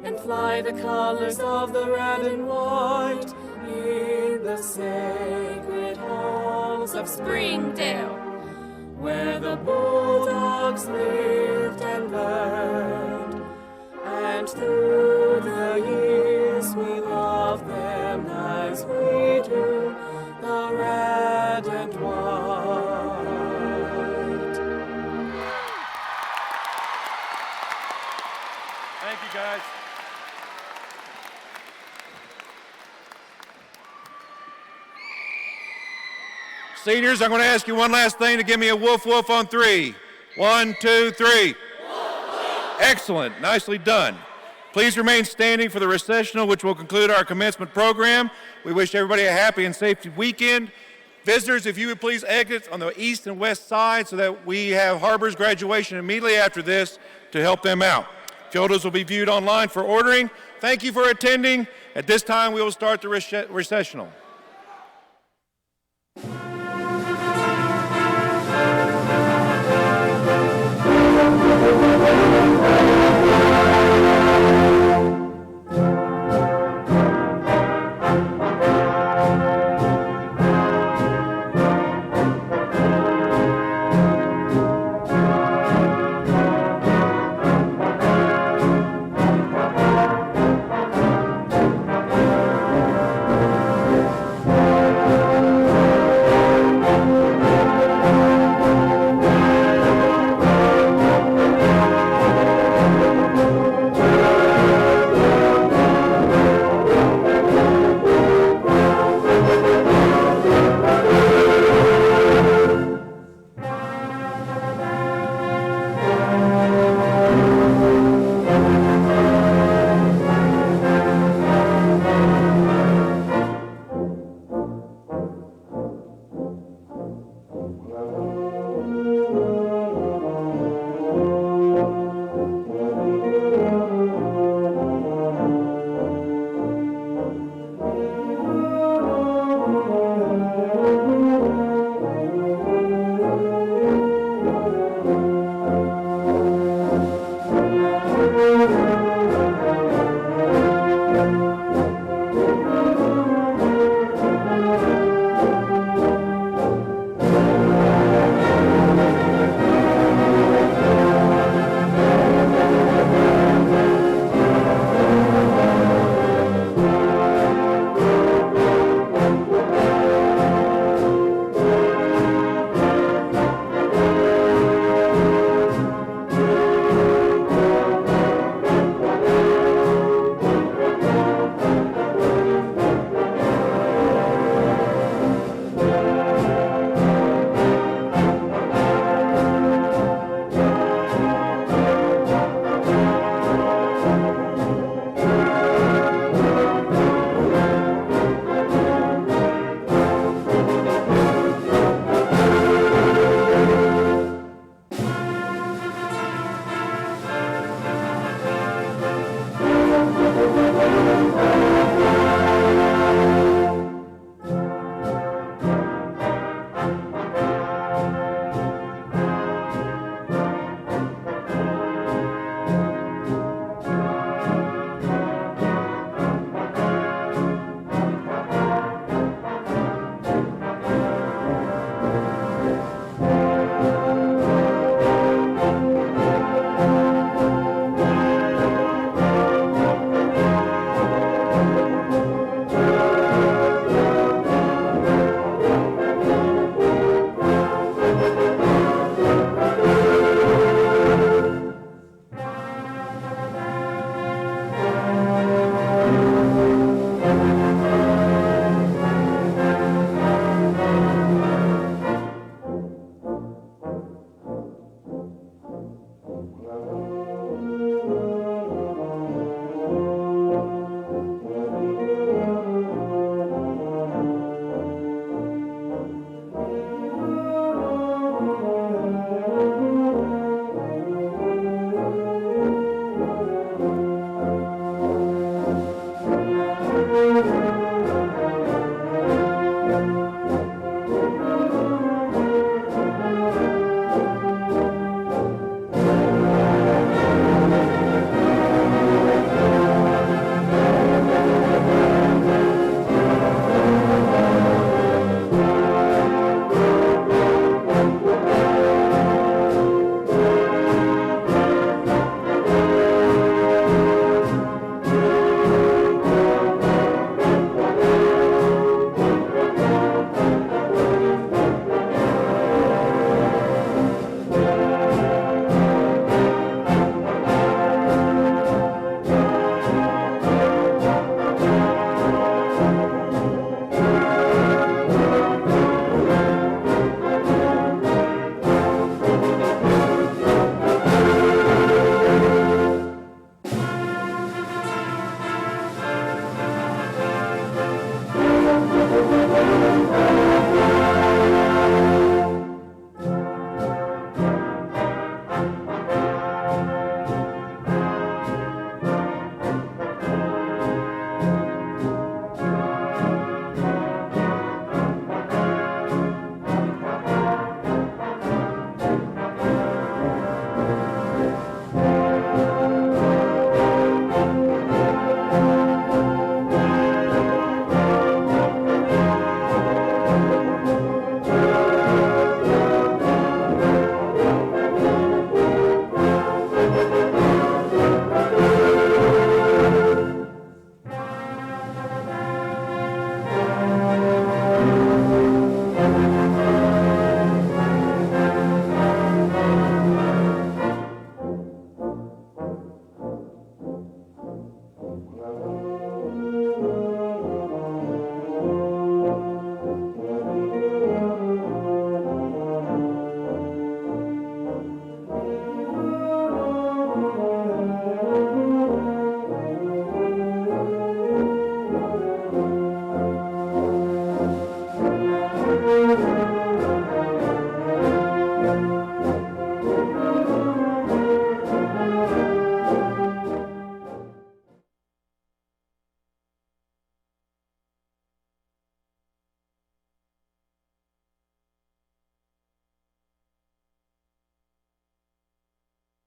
and fly the colors of the red and white in the sacred halls of Springdale, where the Bulldogs lived and learned, and through the years we love them as we do the red and white. Thank you, guys. Seniors, I'm going to ask you one last thing to give me a woof woof on 3. 1, 2, 3. Excellent. Nicely done. Please remain standing for the recessional, which will conclude our commencement program. We wish everybody a happy and safe weekend. Visitors, if you would please exit on the east and west side so that we have HAR-BER's graduation immediately after this to help them out. Photos will be viewed online for ordering. Thank you for attending. At this time, we will start the recessional.